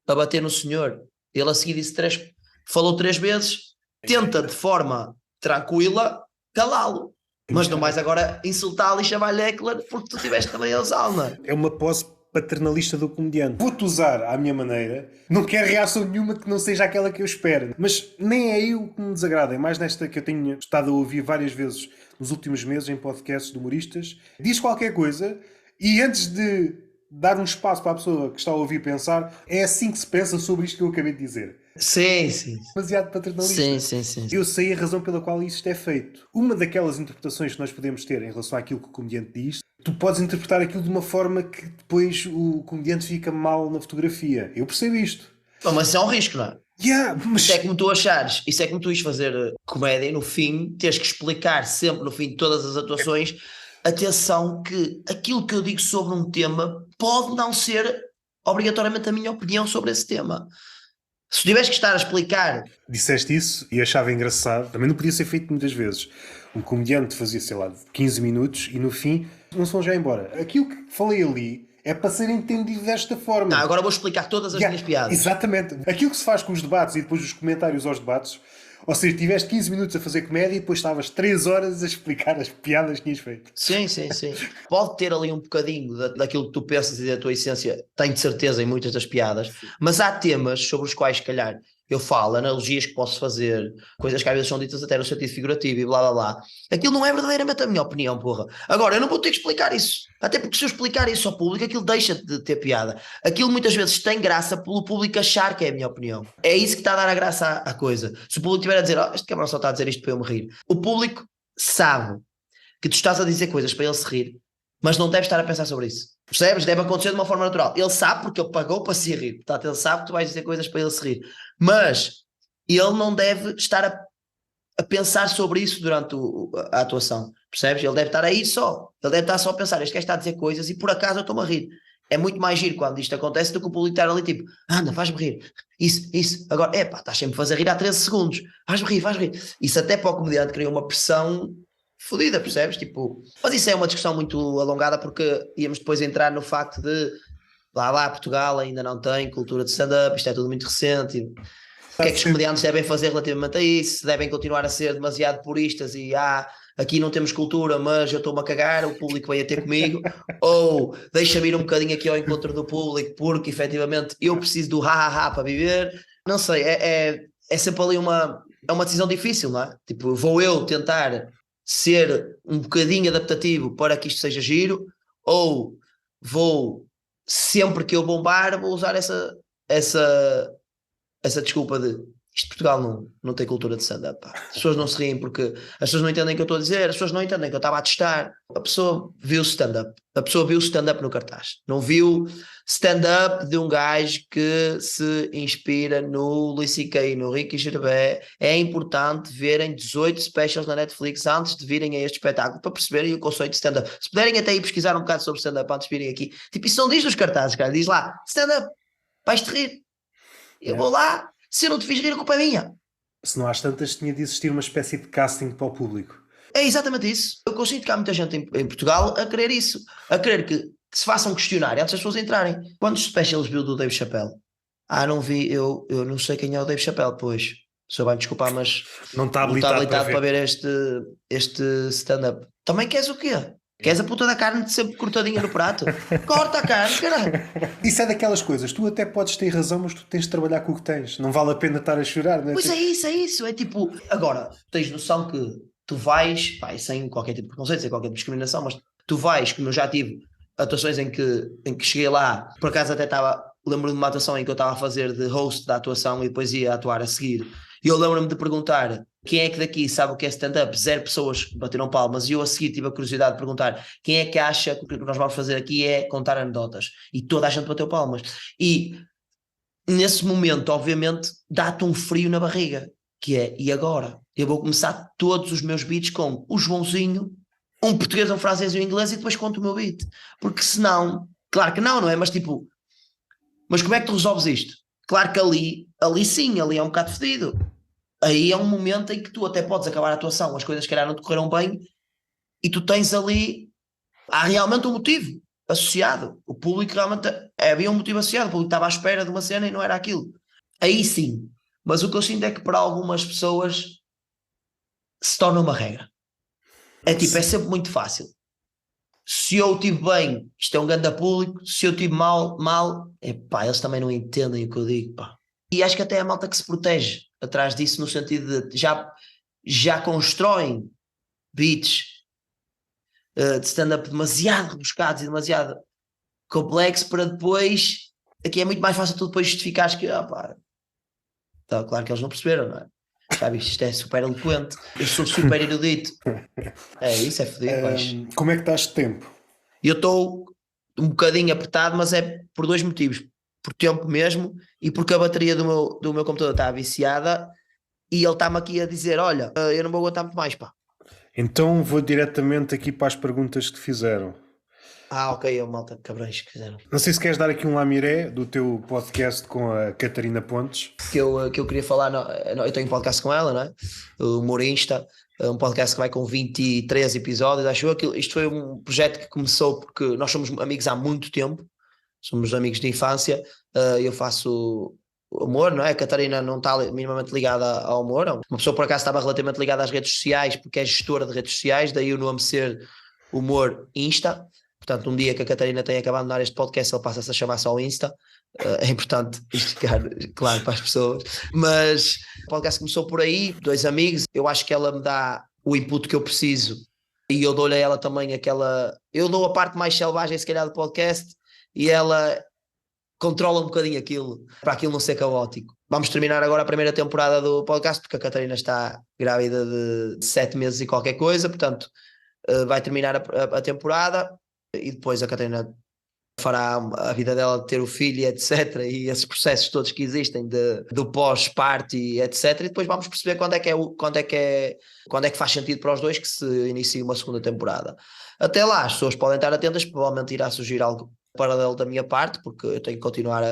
a bater no senhor. Ele a seguir disse falou 3 vezes, tenta de forma tranquila calá-lo. Mas não vais agora insultá-lo e chamar-lhe Heckler porque tu tiveste também a usá-lo, não é? É uma pose paternalista do comediante. Vou-te usar à minha maneira, não quero reação nenhuma que não seja aquela que eu espero. Mas nem é aí o que me desagrada, é mais nesta que eu tenho estado a ouvir várias vezes nos últimos meses em podcasts de humoristas. Diz qualquer coisa e antes de dar um espaço para a pessoa que está a ouvir pensar, é assim que se pensa sobre isto que eu acabei de dizer. Sim. Demasiado paternalista. Sim. Eu sei a razão pela qual isto é feito. Uma daquelas interpretações que nós podemos ter em relação àquilo que o comediante diz, tu podes interpretar aquilo de uma forma que depois o comediante fica mal na fotografia. Eu percebo isto. Mas isso é um risco, não é? Mas... Isso é como tu achares, isso é como tu ires fazer comédia e no fim tens que explicar sempre no fim de todas as atuações, atenção que aquilo que eu digo sobre um tema pode não ser obrigatoriamente a minha opinião sobre esse tema. Se tiveres que estar a explicar... Disseste isso e achava engraçado, também não podia ser feito muitas vezes. Um comediante fazia, sei lá, 15 minutos e no fim não se vão já embora. Aquilo que falei ali é para ser entendido desta forma. Não, agora vou explicar todas as minhas piadas. Exatamente. Aquilo que se faz com os debates e depois os comentários aos debates, ou seja, tiveste 15 minutos a fazer comédia e depois estavas 3 horas a explicar as piadas que tinhas feito. Sim. Pode ter ali um bocadinho daquilo que tu pensas e da tua essência, tenho de certeza em muitas das piadas, mas há temas sobre os quais, se calhar, eu falo, analogias que posso fazer, coisas que às vezes são ditas até no sentido figurativo e blá blá blá. Aquilo não é verdadeiramente a minha opinião, porra. Agora, eu não vou ter que explicar isso. Até porque se eu explicar isso ao público, aquilo deixa de ter piada. Aquilo muitas vezes tem graça pelo público achar que é a minha opinião. É isso que está a dar a graça à coisa. Se o público estiver a dizer, este cabrão só está a dizer isto para eu me rir. O público sabe que tu estás a dizer coisas para ele se rir, mas não deve estar a pensar sobre isso. Percebes? Deve acontecer de uma forma natural. Ele sabe porque ele pagou para se rir. Portanto, ele sabe que tu vais dizer coisas para ele se rir. Mas ele não deve estar a pensar sobre isso durante a atuação. Percebes? Ele deve estar aí só. Ele deve estar só a pensar, este gajo está a dizer coisas e por acaso eu estou-me a rir. É muito mais giro quando isto acontece do que o público estar ali tipo, anda, faz-me rir. Isso. Agora, estás sempre a fazer rir há 13 segundos. Faz-me rir. Isso até para o comediante cria uma pressão fodida, percebes? Tipo, mas isso é uma discussão muito alongada porque íamos depois entrar no facto de lá Portugal ainda não tem cultura de stand-up, isto é tudo muito recente. O que é que os comediantes devem fazer relativamente a isso? Se devem continuar a ser demasiado puristas e aqui não temos cultura, mas eu estou-me a cagar, o público vai a ter comigo, ou deixa-me ir um bocadinho aqui ao encontro do público porque efetivamente eu preciso do ha-ha-ha para viver. Não sei, é sempre ali é uma decisão difícil, não é? Tipo, vou eu tentar ser um bocadinho adaptativo para que isto seja giro, ou vou, sempre que eu bombar, vou usar essa desculpa de isto Portugal não tem cultura de stand-up. As pessoas não se riem porque as pessoas não entendem o que eu estou a dizer, as pessoas não entendem que eu estava a testar. A pessoa viu stand-up. A pessoa viu stand-up no cartaz. Não viu stand-up de um gajo que se inspira no Louis C.K. e no Ricky Gervais. É importante verem 18 specials na Netflix antes de virem a este espetáculo para perceberem o conceito de stand-up. Se puderem até ir pesquisar um bocado sobre stand-up antes de virem aqui. Tipo, isso não diz nos cartazes, cara. Diz lá, stand-up, vais-te rir. Eu vou lá. Se eu não te fiz rir, a culpa é minha. Se não às tantas, tinha de existir uma espécie de casting para o público. É exatamente isso. Eu consigo que há muita gente em Portugal a querer isso, a querer que se façam questionário antes das pessoas entrarem. Quantos specials viu do Dave Chappelle? Não vi, eu não sei quem é o Dave Chappelle, pois. O senhor vai me desculpar, mas Não está não está habilitado habilitado para ver. ver este stand-up. Também queres o quê? Queres a puta da carne de sempre cortadinha no prato? Corta a carne, caralho. Isso é daquelas coisas, tu até podes ter razão, mas tu tens de trabalhar com o que tens. Não vale a pena estar a chorar, não é? Pois é isso, é isso. É tipo, agora, tens noção que tu vais, pá, sem qualquer tipo de preconceito, sem qualquer tipo de discriminação, mas tu vais, como eu já tive atuações em que cheguei lá, por acaso até estava, lembro-me de uma atuação em que eu estava a fazer de host da atuação e depois ia atuar a seguir. E eu lembro-me de perguntar quem é que daqui sabe o que é stand-up? 0 pessoas bateram palmas e eu a seguir tive a curiosidade de perguntar quem é que acha que o que nós vamos fazer aqui é contar anedotas. E toda a gente bateu palmas. E nesse momento, obviamente, dá-te um frio na barriga, que é, e agora? Eu vou começar todos os meus beats com o Joãozinho, um português, um francês e um inglês e depois conto o meu beat. Porque senão, claro que não é? Mas tipo, mas como é que tu resolves isto? Claro que ali sim, ali é um bocado fedido. Aí é um momento em que tu até podes acabar a atuação, as coisas que calhar não te correram bem e tu tens ali, há realmente um motivo associado. O público realmente, havia um motivo associado, o público estava à espera de uma cena e não era aquilo. Aí sim. Mas o que eu sinto é que para algumas pessoas se torna uma regra. É tipo, é sempre muito fácil. Se eu tive bem, isto é um grande público. Se eu tive mal, epá, eles também não entendem o que eu digo, pá. E acho que até a malta que se protege atrás disso, no sentido de já constroem beats de stand-up demasiado rebuscados e demasiado complexo para depois, aqui é muito mais fácil tu depois justificares que, pá, tá, claro que eles não perceberam, não é? Já viste, isto é super eloquente, eu sou super erudito. É isso, é fodido, mas Como é que estás de tempo? eu estou um bocadinho apertado, mas é por 2 motivos. Por tempo mesmo e porque a bateria do meu computador está viciada e ele está-me aqui a dizer, olha, eu não vou aguentar muito mais, pá. Então vou diretamente aqui para as perguntas que te fizeram. Ok, é o malta de cabrões que fizeram. Não sei se queres dar aqui um lamiré do teu podcast com a Catarina Pontes. Que eu queria falar, eu tenho um podcast com ela, não é? O Humorista, um podcast que vai com 23 episódios, acho eu. Isto foi um projeto que começou porque nós somos amigos há muito tempo, somos amigos de infância. Eu faço humor, não é? A Catarina não está minimamente ligada ao humor, uma pessoa por acaso estava relativamente ligada às redes sociais, porque é gestora de redes sociais, daí o nome ser Humor Insta. Portanto, um dia que a Catarina tenha acabado de dar este podcast, ele passa-se a chamar só Insta. É importante isto ficar claro para as pessoas. Mas o podcast começou por aí, 2 amigos. Eu acho que ela me dá o input que eu preciso e eu dou-lhe a ela também aquela. Eu dou a parte mais selvagem, se calhar, do podcast e ela controla um bocadinho aquilo, para aquilo não ser caótico. Vamos terminar agora a primeira temporada do podcast, porque a Catarina está grávida de 7 meses e qualquer coisa, portanto, vai terminar a temporada. E depois a Catarina fará a vida dela de ter o filho, etc. E esses processos todos que existem do pós-party, etc. E depois vamos perceber quando é que faz sentido para os dois que se inicie uma segunda temporada. Até lá, as pessoas podem estar atentas, provavelmente irá surgir algo paralelo da minha parte, porque eu tenho que continuar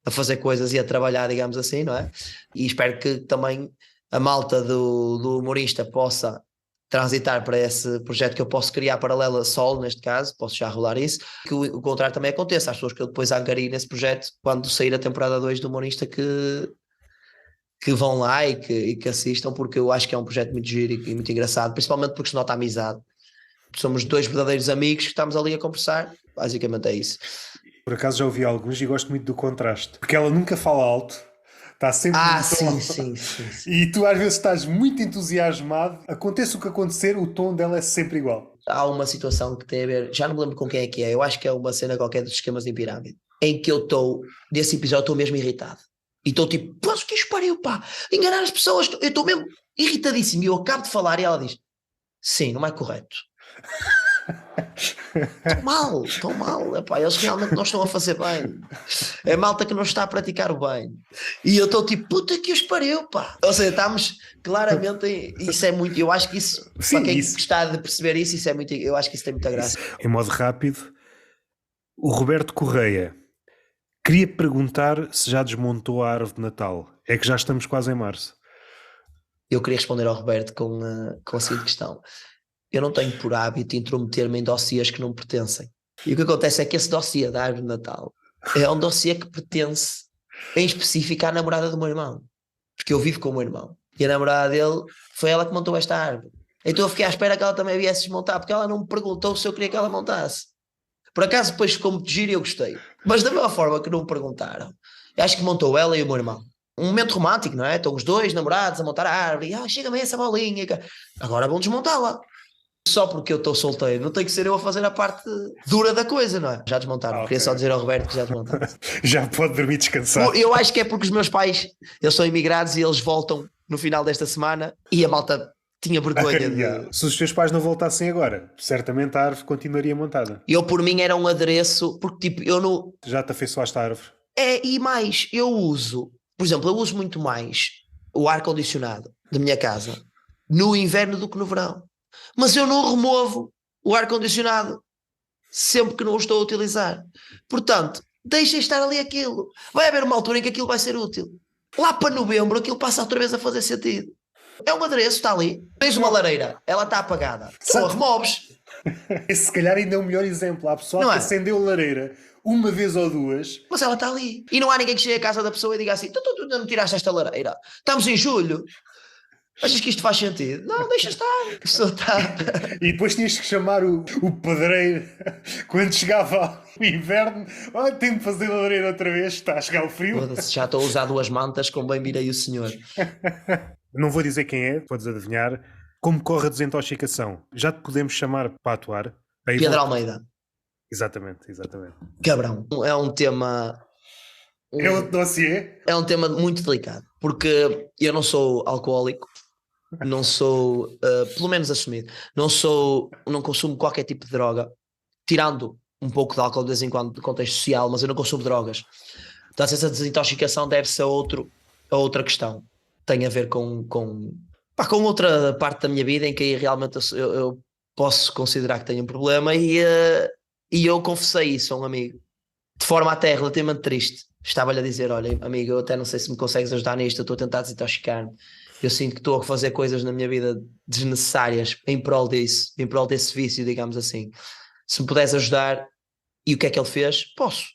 a fazer coisas e a trabalhar, digamos assim, não é? E espero que também a malta do humorista possa transitar para esse projeto que eu posso criar paralela solo, neste caso, posso já rolar isso, que o contrário também aconteça, as pessoas que eu depois angario nesse projeto, quando sair a temporada 2 do Humorista, que vão lá e que assistam, porque eu acho que é um projeto muito giro e muito engraçado, principalmente porque se nota a amizade. Somos 2 verdadeiros amigos que estamos ali a conversar, basicamente é isso. Por acaso já ouvi alguns e gosto muito do contraste, porque ela nunca fala alto, está sempre no tom. Sim. E tu às vezes estás muito entusiasmado, aconteça o que acontecer, o tom dela é sempre igual. Há uma situação que tem a ver, já não me lembro com quem é, eu acho que é uma cena qualquer dos esquemas em pirâmide, em que eu estou, nesse episódio estou mesmo irritado. E estou tipo, posso que pariu, pá, enganar as pessoas, eu estou mesmo irritadíssimo. E eu acabo de falar e ela diz, sim, não é correto. Estou mal, epá, eles realmente não estão a fazer bem. É malta que não está a praticar o bem. E eu estou tipo, puta que os pariu, pá. Ou seja, estamos claramente, isso é muito, eu acho que isso, Sim, para quem isso. gostar de perceber isso é muito, eu acho que isso tem muita graça. Em modo rápido, o Roberto Correia queria perguntar se já desmontou a árvore de Natal. É que já estamos quase em março. Eu queria responder ao Roberto com a seguinte questão. eu não tenho por hábito intrometer-me em dossiês que não pertencem. E o que acontece é que esse dossiê da árvore de Natal é um dossiê que pertence em específico à namorada do meu irmão. Porque eu vivo com o meu irmão. E a namorada dele foi ela que montou esta árvore. Então eu fiquei à espera que ela também viesse desmontar, porque ela não me perguntou se eu queria que ela montasse. Por acaso depois ficou muito giro e eu gostei. Mas da mesma forma que não me perguntaram, eu acho que montou ela e o meu irmão. Um momento romântico, não é? Estão os dois namorados a montar a árvore. E chega-me essa bolinha. Agora vão desmontá-la. Só porque eu estou solteiro, não tem que ser eu a fazer a parte dura da coisa, não é? Já desmontaram. Queria só dizer ao Roberto que já desmontaram. Já pode dormir descansado. Eu acho que é porque os meus pais, eles são imigrados e eles voltam no final desta semana e a malta tinha vergonha de... Se os teus pais não voltassem agora, certamente a árvore continuaria montada. Eu, por mim, era um adereço, porque tipo, eu não... Já te afeiçoaste à árvore? E mais, eu uso, por exemplo, eu uso muito mais o ar-condicionado da minha casa no inverno do que no verão. Mas eu não removo o ar-condicionado sempre que não o estou a utilizar. Portanto, deixa estar ali aquilo. Vai haver uma altura em que aquilo vai ser útil. Lá para novembro aquilo passa outra vez a fazer sentido. É um adereço, está ali. Tens uma lareira, ela está apagada. Só removes. Esse se calhar ainda é o melhor exemplo. Há pessoal que acendeu a lareira uma vez ou duas. Mas ela está ali. E não há ninguém que chegue à casa da pessoa e diga assim: tu não me tiraste esta lareira. Estamos em julho. Achas que isto faz sentido? Não, deixa estar. A pessoa está... E depois tinhas que chamar o pedreiro quando chegava o inverno. Tenho de fazer a lareira outra vez, está a chegar o frio. Já estou a usar 2 mantas, como bem virei o senhor. Não vou dizer quem é, podes adivinhar. Como corre a desintoxicação? Já te podemos chamar para atuar? Pedro Almeida. Exatamente. Cabrão. É um tema... É outro dossiê? É um tema muito delicado, porque eu não sou alcoólico, não sou, pelo menos assumido, não consumo qualquer tipo de droga, tirando um pouco de álcool de vez em quando de contexto social, mas eu não consumo drogas. Portanto, essa desintoxicação deve-se a outra questão. Tem a ver com outra parte da minha vida em que aí realmente eu posso considerar que tenho um problema e eu confessei isso a um amigo, de forma até relativamente triste. Estava-lhe a dizer: olha, amigo, eu até não sei se me consegues ajudar nisto, eu estou a tentar desintoxicar-me. Eu sinto que estou a fazer coisas na minha vida desnecessárias em prol disso, em prol desse vício, digamos assim. Se me puderes ajudar. E o que é que ele fez? Posso.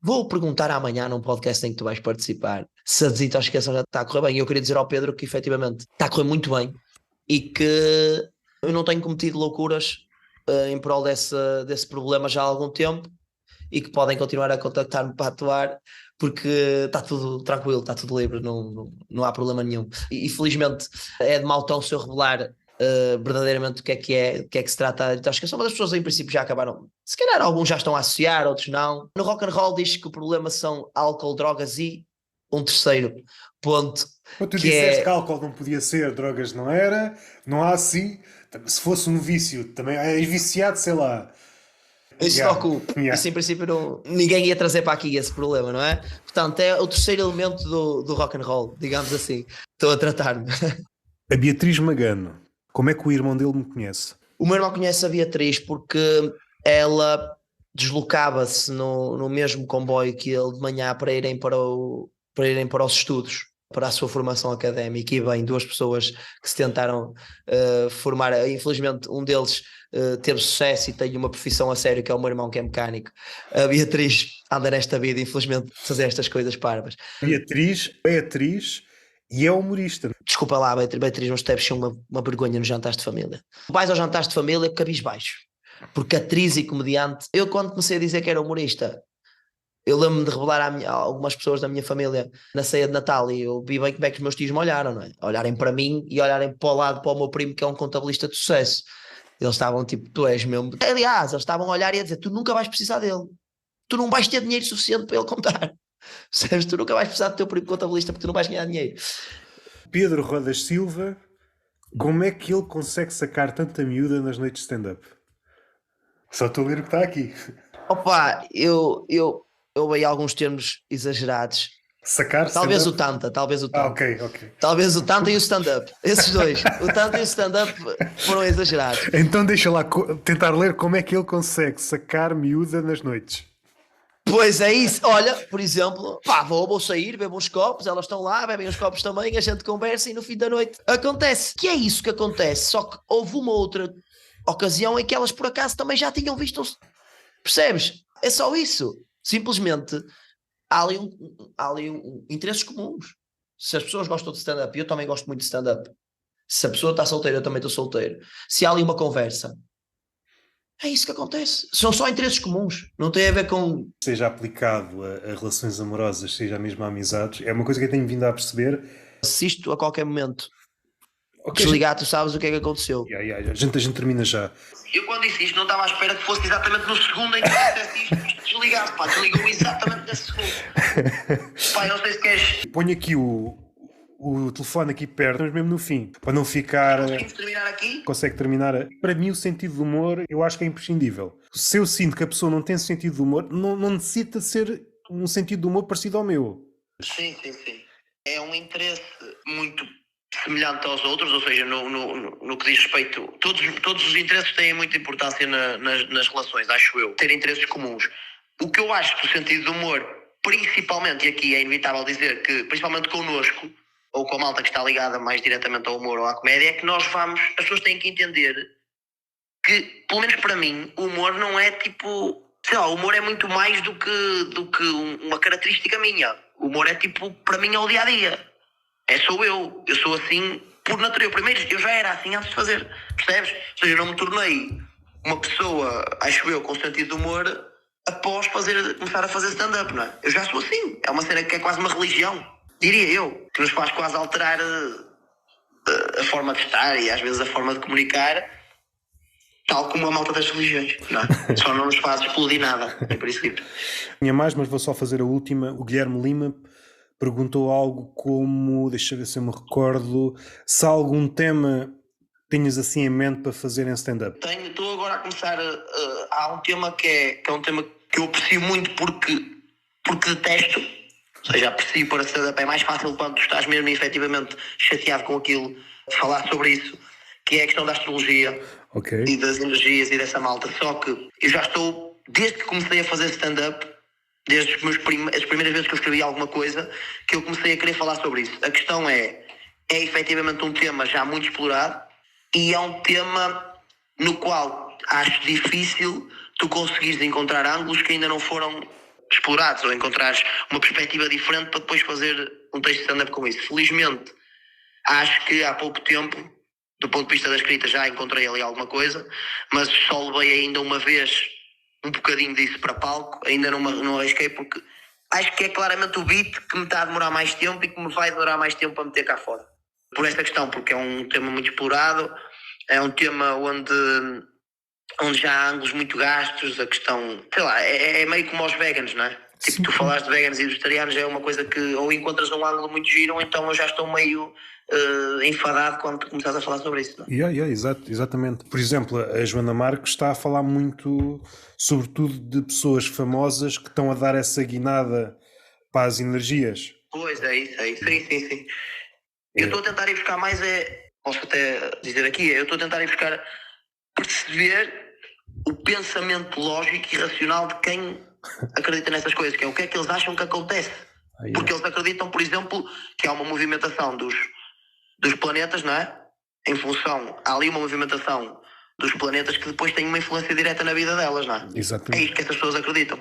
Vou perguntar amanhã num podcast em que tu vais participar se a desintoxicação já está a correr bem. E eu queria dizer ao Pedro que efetivamente está a correr muito bem e que eu não tenho cometido loucuras em prol desse problema já há algum tempo e que podem continuar a contactar-me para atuar, porque está tudo tranquilo, está tudo livre, não há problema nenhum. E felizmente é de mau tom se eu revelar verdadeiramente o que é que se trata a intoxicação, mas as pessoas em princípio já acabaram, se calhar alguns já estão a associar, outros não. No rock and roll diz que o problema são álcool, drogas e um terceiro ponto. Tu disseste que álcool não podia ser, drogas não era, não há assim, se fosse um vício também, é viciado, sei lá. Isso em princípio ninguém ia trazer para aqui esse problema, não é? Portanto, é o terceiro elemento do rock and roll, digamos assim. Estou a tratar-me. A Beatriz Magano, como é que o irmão dele me conhece? O meu irmão conhece a Beatriz porque ela deslocava-se no mesmo comboio que ele de manhã para irem para os estudos, para a sua formação académica. E bem, 2 pessoas que se tentaram formar, infelizmente um deles teve sucesso e tem uma profissão a sério, que é o meu irmão, que é mecânico. A Beatriz anda nesta vida, infelizmente, fazer estas coisas parvas. Beatriz é atriz e é humorista. Desculpa lá, Beatriz, mas tu deves ser uma vergonha nos jantares de família. Vais aos jantares de família cabisbaixo, porque atriz e comediante... Eu, quando comecei a dizer que era humorista, eu lembro-me de revelar a algumas pessoas da minha família na ceia de Natal, e eu vi bem como é que os meus tios me olharam, não é? Olharem para mim e olharem para o lado, para o meu primo, que é um contabilista de sucesso. Eles estavam tipo: tu és mesmo... Aliás, eles estavam a olhar e a dizer: tu nunca vais precisar dele, tu não vais ter dinheiro suficiente para ele contar. Sabes? Tu nunca vais precisar do teu primo contabilista porque tu não vais ganhar dinheiro. Pedro Rodas Silva, como é que ele consegue sacar tanta miúda nas noites de stand-up? Só estou a ler o que está aqui. Opa, eu vejo alguns termos exagerados. Sacar talvez o Tanta. Ok. Talvez o Tanta e o stand-up. Esses dois, o Tanta e o stand-up, foram exagerados. Então deixa lá tentar ler como é que ele consegue sacar miúda nas noites. Pois é isso. Olha, por exemplo, vou sair, bebo uns copos, elas estão lá, bebem os copos também, a gente conversa e no fim da noite acontece. Que é isso que acontece, só que houve uma outra ocasião em que elas por acaso também já tinham visto. Percebes? É só isso. Simplesmente há ali interesses comuns. Se as pessoas gostam de stand-up, eu também gosto muito de stand-up. Se a pessoa está solteira, eu também estou solteiro. Se há ali uma conversa, é isso que acontece. São só interesses comuns. Não tem a ver com... Seja aplicado a relações amorosas, seja mesmo a amizades, é uma coisa que eu tenho vindo a perceber. Se isto a qualquer momento desligar, tu sabes o que é que aconteceu. A gente termina já. Eu quando disse isto não estava à espera que fosse exatamente no segundo em que disseste isto desligasse, pá, desligou exatamente nesse segundo. Pá, eu não sei se queres... Ponho aqui o telefone aqui perto, mas mesmo no fim, para não ficar... Conseguimos terminar aqui? Consegue terminar. Para mim o sentido do humor, eu acho que é imprescindível. Se eu sinto que a pessoa não tem sentido de humor, não necessita ser um sentido de humor parecido ao meu. Sim. É um interesse muito semelhante aos outros, ou seja, no que diz respeito... Todos os interesses têm muita importância nas relações, acho eu. Ter interesses comuns. O que eu acho do sentido do humor, principalmente, e aqui é inevitável dizer que, principalmente connosco, ou com a malta que está ligada mais diretamente ao humor ou à comédia, é que as pessoas têm que entender que, pelo menos para mim, o humor não é tipo... Sei lá, o humor é muito mais do que uma característica minha. O humor é tipo, para mim é o dia-a-dia. Sou eu sou assim por natureza. Primeiro, eu já era assim antes de fazer, percebes? Ou seja, eu não me tornei uma pessoa, acho eu, com sentido de humor após começar a fazer stand-up, não é? Eu já sou assim, é uma cena que é quase uma religião, diria eu, que nos faz quase alterar a forma de estar e às vezes a forma de comunicar, tal como a malta das religiões, não é? Só não nos faz explodir nada, em princípio. Tinha mais, mas vou só fazer a última. O Guilherme Lima perguntou algo como, deixa eu ver se eu me recordo, se há algum tema tenhas assim em mente para fazer em stand-up. Estou agora a começar, há um tema que é um tema que eu aprecio muito porque detesto, ou seja, aprecio para stand-up, é mais fácil quando tu estás mesmo efetivamente chateado com aquilo, falar sobre isso, que é a questão da astrologia e das energias e dessa malta. Só que eu já estou, desde que comecei a fazer stand-up, desde as primeiras vezes que eu escrevi alguma coisa, que eu comecei a querer falar sobre isso. A questão é efetivamente um tema já muito explorado e é um tema no qual acho difícil tu conseguires encontrar ângulos que ainda não foram explorados ou encontrares uma perspectiva diferente para depois fazer um texto de stand-up com isso. Felizmente, acho que há pouco tempo, do ponto de vista da escrita, já encontrei ali alguma coisa, mas só levei ainda uma vez um bocadinho disso para palco, ainda não arrisquei porque acho que é claramente o beat que me está a demorar mais tempo e que me vai demorar mais tempo a meter cá fora. Por esta questão, porque é um tema muito explorado, é um tema onde já há ângulos muito gastos, a questão, sei lá, é meio como aos veganos, não é? Tipo, sim. Tu falaste de veganos e vegetarianos, é uma coisa que ou encontras um ângulo muito giro, ou então eu já estou meio enfadado quando tu começares a falar sobre isso. Não é? Exatamente. Por exemplo, a Joana Marques está a falar muito, sobretudo, de pessoas famosas que estão a dar essa guinada para as energias. Pois é isso. Sim. Eu estou a tentar ir buscar mais, posso até dizer aqui, eu estou a tentar ir buscar perceber o pensamento lógico e racional de quem acredita nessas coisas, que é o que é que eles acham que acontece. Porque eles acreditam, por exemplo, que há uma movimentação dos planetas, não é? Em função, há ali uma movimentação dos planetas que depois tem uma influência direta na vida delas, não é? Exatamente. É isto que essas pessoas acreditam.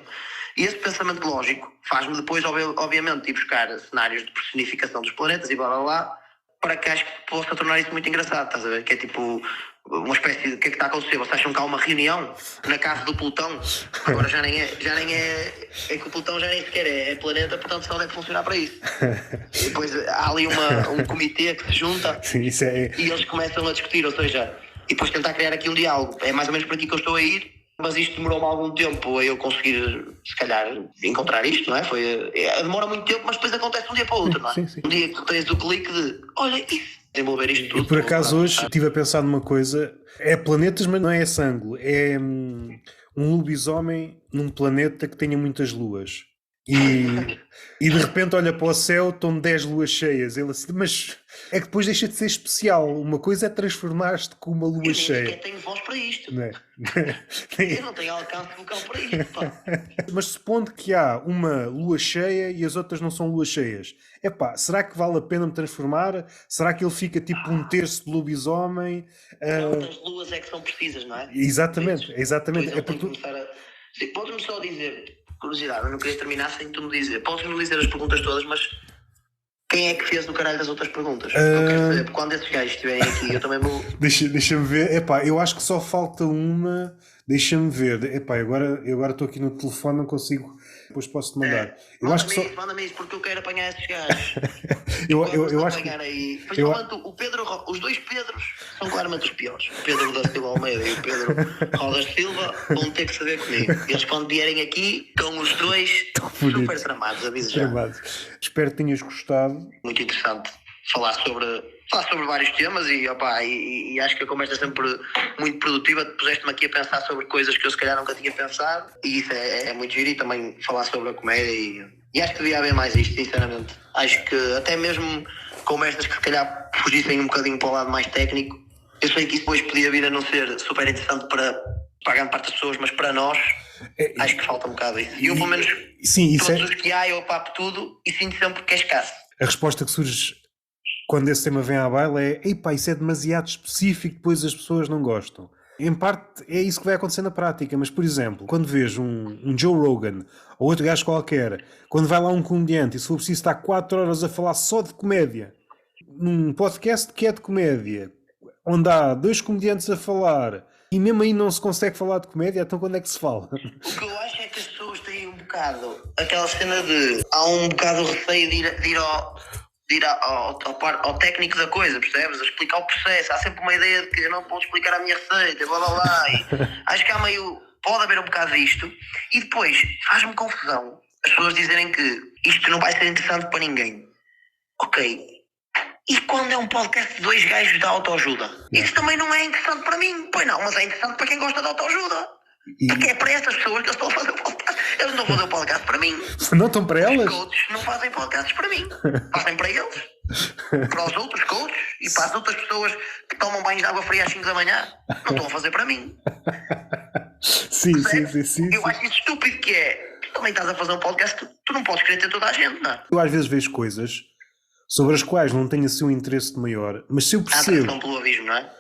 E esse pensamento lógico faz-me depois, obviamente, ir buscar cenários de personificação dos planetas e blá blá blá, para que acho que possa tornar isso muito engraçado, estás a ver? Que é tipo uma espécie de... O que é que está a acontecer? Vocês acham que há uma reunião na casa do Plutão? Agora já nem é que o Plutão já nem sequer é planeta, portanto só deve funcionar para isso. E depois há ali um comitê que se junta. Sim, e eles começam a discutir, ou seja, e depois tentar criar aqui um diálogo. É mais ou menos por aqui que eu estou a ir, mas isto demorou-me algum tempo a eu conseguir, se calhar, encontrar isto, não é? Demora muito tempo, mas depois acontece de um dia para o outro, não é? Sim. Um dia que tu tens o clique de, olha isso, desenvolver isto tudo. E por acaso hoje estive a pensar numa coisa, é planetas, mas não é esse ângulo, é um lobisomem num planeta que tenha muitas luas. E de repente olha para o céu, estão 10 luas cheias. Ele assim, mas é que depois deixa de ser especial. Uma coisa é transformar-te com uma lua cheia. Eu tenho voz para isto. Não é? Eu não tenho alcance vocal para isto, pá. Mas supondo que há uma lua cheia e as outras não são luas cheias, epá, será que vale a pena me transformar? Será que ele fica tipo um terço de lobisomem? Quantas luas é que são precisas, não é? Exatamente. É porque começar a... Podes-me só dizer, curiosidade, eu não queria terminar sem tu me dizer. Podes-me dizer as perguntas todas, mas quem é que fez do caralho das outras perguntas? Eu quero saber, porque quando esses gajos estiverem aqui, eu também vou... Deixa-me ver. Epá, eu acho que só falta uma. Deixa-me ver. Epá, eu agora estou aqui no telefone, não consigo. Depois posso-te mandar. Manda-me isso, porque eu quero apanhar esses gajos. eu acho que... Aí. Principalmente o Pedro, os dois Pedros são claramente os piores. O Pedro da Silva Almeida e o Pedro Rodas Silva vão ter que saber comigo. Eles quando vierem aqui, estão os dois super tramados, aviso já. Espero que tenhas gostado. Muito interessante falar sobre vários temas e acho que a conversa é sempre muito produtiva. Puseste-me aqui a pensar sobre coisas que eu se calhar nunca tinha pensado e isso é muito giro, e também falar sobre a comédia e acho que devia haver mais isto, sinceramente. Acho que até mesmo conversas que se calhar fugissem um bocadinho para o lado mais técnico, eu sei que isso depois podia vir a não ser super interessante para a grande parte das pessoas, mas para nós acho que falta um bocado isso. E eu pelo menos todos os que há eu papo tudo e sinto sempre que é escasso. A resposta que surge quando esse tema vem à baila é epá, isso é demasiado específico, depois as pessoas não gostam. Em parte é isso que vai acontecer na prática, mas por exemplo, quando vejo um Joe Rogan ou outro gajo qualquer, quando vai lá um comediante e se for preciso estar 4 horas a falar só de comédia, num podcast que é de comédia, onde há 2 comediantes a falar e mesmo aí não se consegue falar de comédia, então quando é que se fala? O que eu acho é que as pessoas têm um bocado aquela cena de há um bocado de receio de ir ao técnico da coisa, percebes? A explicar o processo. Há sempre uma ideia de que eu não posso explicar a minha receita, blá blá blá. Acho que pode haver um bocado disto. E depois faz-me confusão as pessoas dizerem que isto não vai ser interessante para ninguém. Ok. E quando é um podcast de 2 gajos de autoajuda? Isso também não é interessante para mim. Pois não, mas é interessante para quem gosta de autoajuda. Porque é para essas pessoas que eu estou a fazer o podcast. Eles não fazem o podcast para mim. Não estão para elas? Os coaches não fazem podcasts para mim. Fazem para eles. Para os outros coaches e para as outras pessoas que tomam banhos de água fria às 5 da manhã. Não estão a fazer para mim. Sim. Eu acho isso estúpido que é. Tu também estás a fazer um podcast, tu não podes querer ter toda a gente, não é? Eu às vezes vejo coisas sobre as quais não tenho assim um interesse maior, mas se eu percebo... A atração pelo abismo, não é?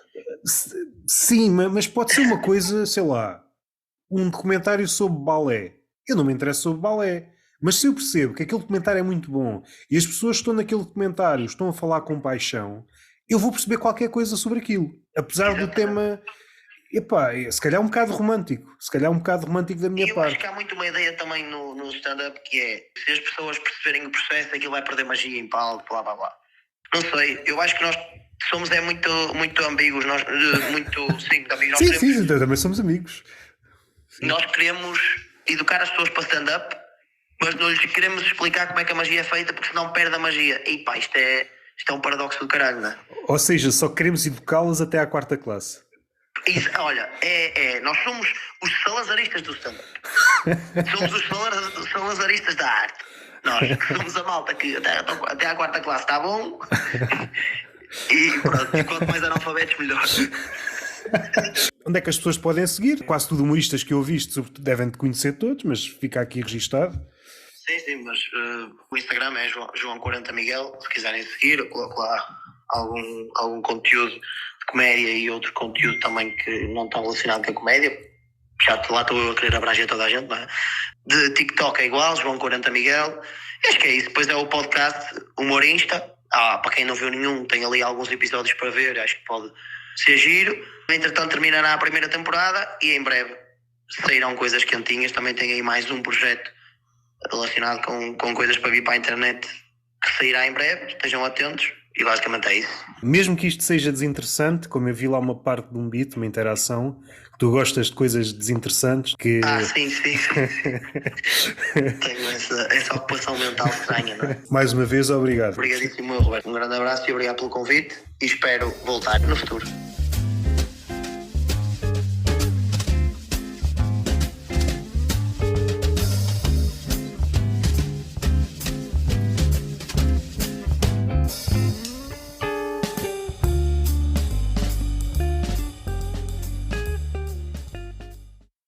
Sim, mas pode ser uma coisa, sei lá, um documentário sobre balé. Eu não me interesso sobre balé, mas se eu percebo que aquele documentário é muito bom e as pessoas que estão naquele documentário estão a falar com paixão, eu vou perceber qualquer coisa sobre aquilo. Apesar do tema, epá, se calhar um bocado romântico. Se calhar um bocado romântico da minha parte. Eu acho que há muito uma ideia também no stand-up que é, se as pessoas perceberem o processo, aquilo vai perder magia em palco, blá blá blá. Não sei, eu acho que nós somos muito ambíguos, nós, muito, sim, amigos. Sim, também somos amigos. Sim. Nós queremos educar as pessoas para stand-up, mas não lhes queremos explicar como é que a magia é feita, porque senão perde a magia. E pá, isto é um paradoxo do caralho, não é? Ou seja, só queremos educá-las até à 4ª classe. Isso, olha, nós somos os salazaristas do stand-up. Somos os salazaristas da arte. Nós somos a malta que até à 4ª classe está bom. E pronto, e quanto mais analfabetos, melhor. Onde é que as pessoas podem seguir? Quase tudo humoristas que eu ouviste devem-te conhecer todos, mas fica aqui registado. Sim, mas o Instagram é João40Miguel, se quiserem seguir, eu coloco lá algum conteúdo de comédia e outro conteúdo também que não está relacionado com a comédia. Já lá estou eu a querer abranger toda a gente, não é? De TikTok é igual, João40Miguel. Acho que é isso. Depois é o podcast Humorista. Para quem não viu nenhum, tem ali alguns episódios para ver, acho que pode ser giro. Entretanto terminará a primeira temporada e em breve sairão coisas quentinhas. Também tem aí mais um projeto relacionado com coisas para vir para a internet que sairá em breve, estejam atentos. E basicamente é isso. Mesmo que isto seja desinteressante, como eu vi lá uma parte de um beat, uma interação, que tu gostas de coisas desinteressantes que... Sim. Tenho essa ocupação mental estranha, não é? Mais uma vez, obrigado. Obrigadíssimo, Roberto. Um grande abraço e obrigado pelo convite e espero voltar no futuro.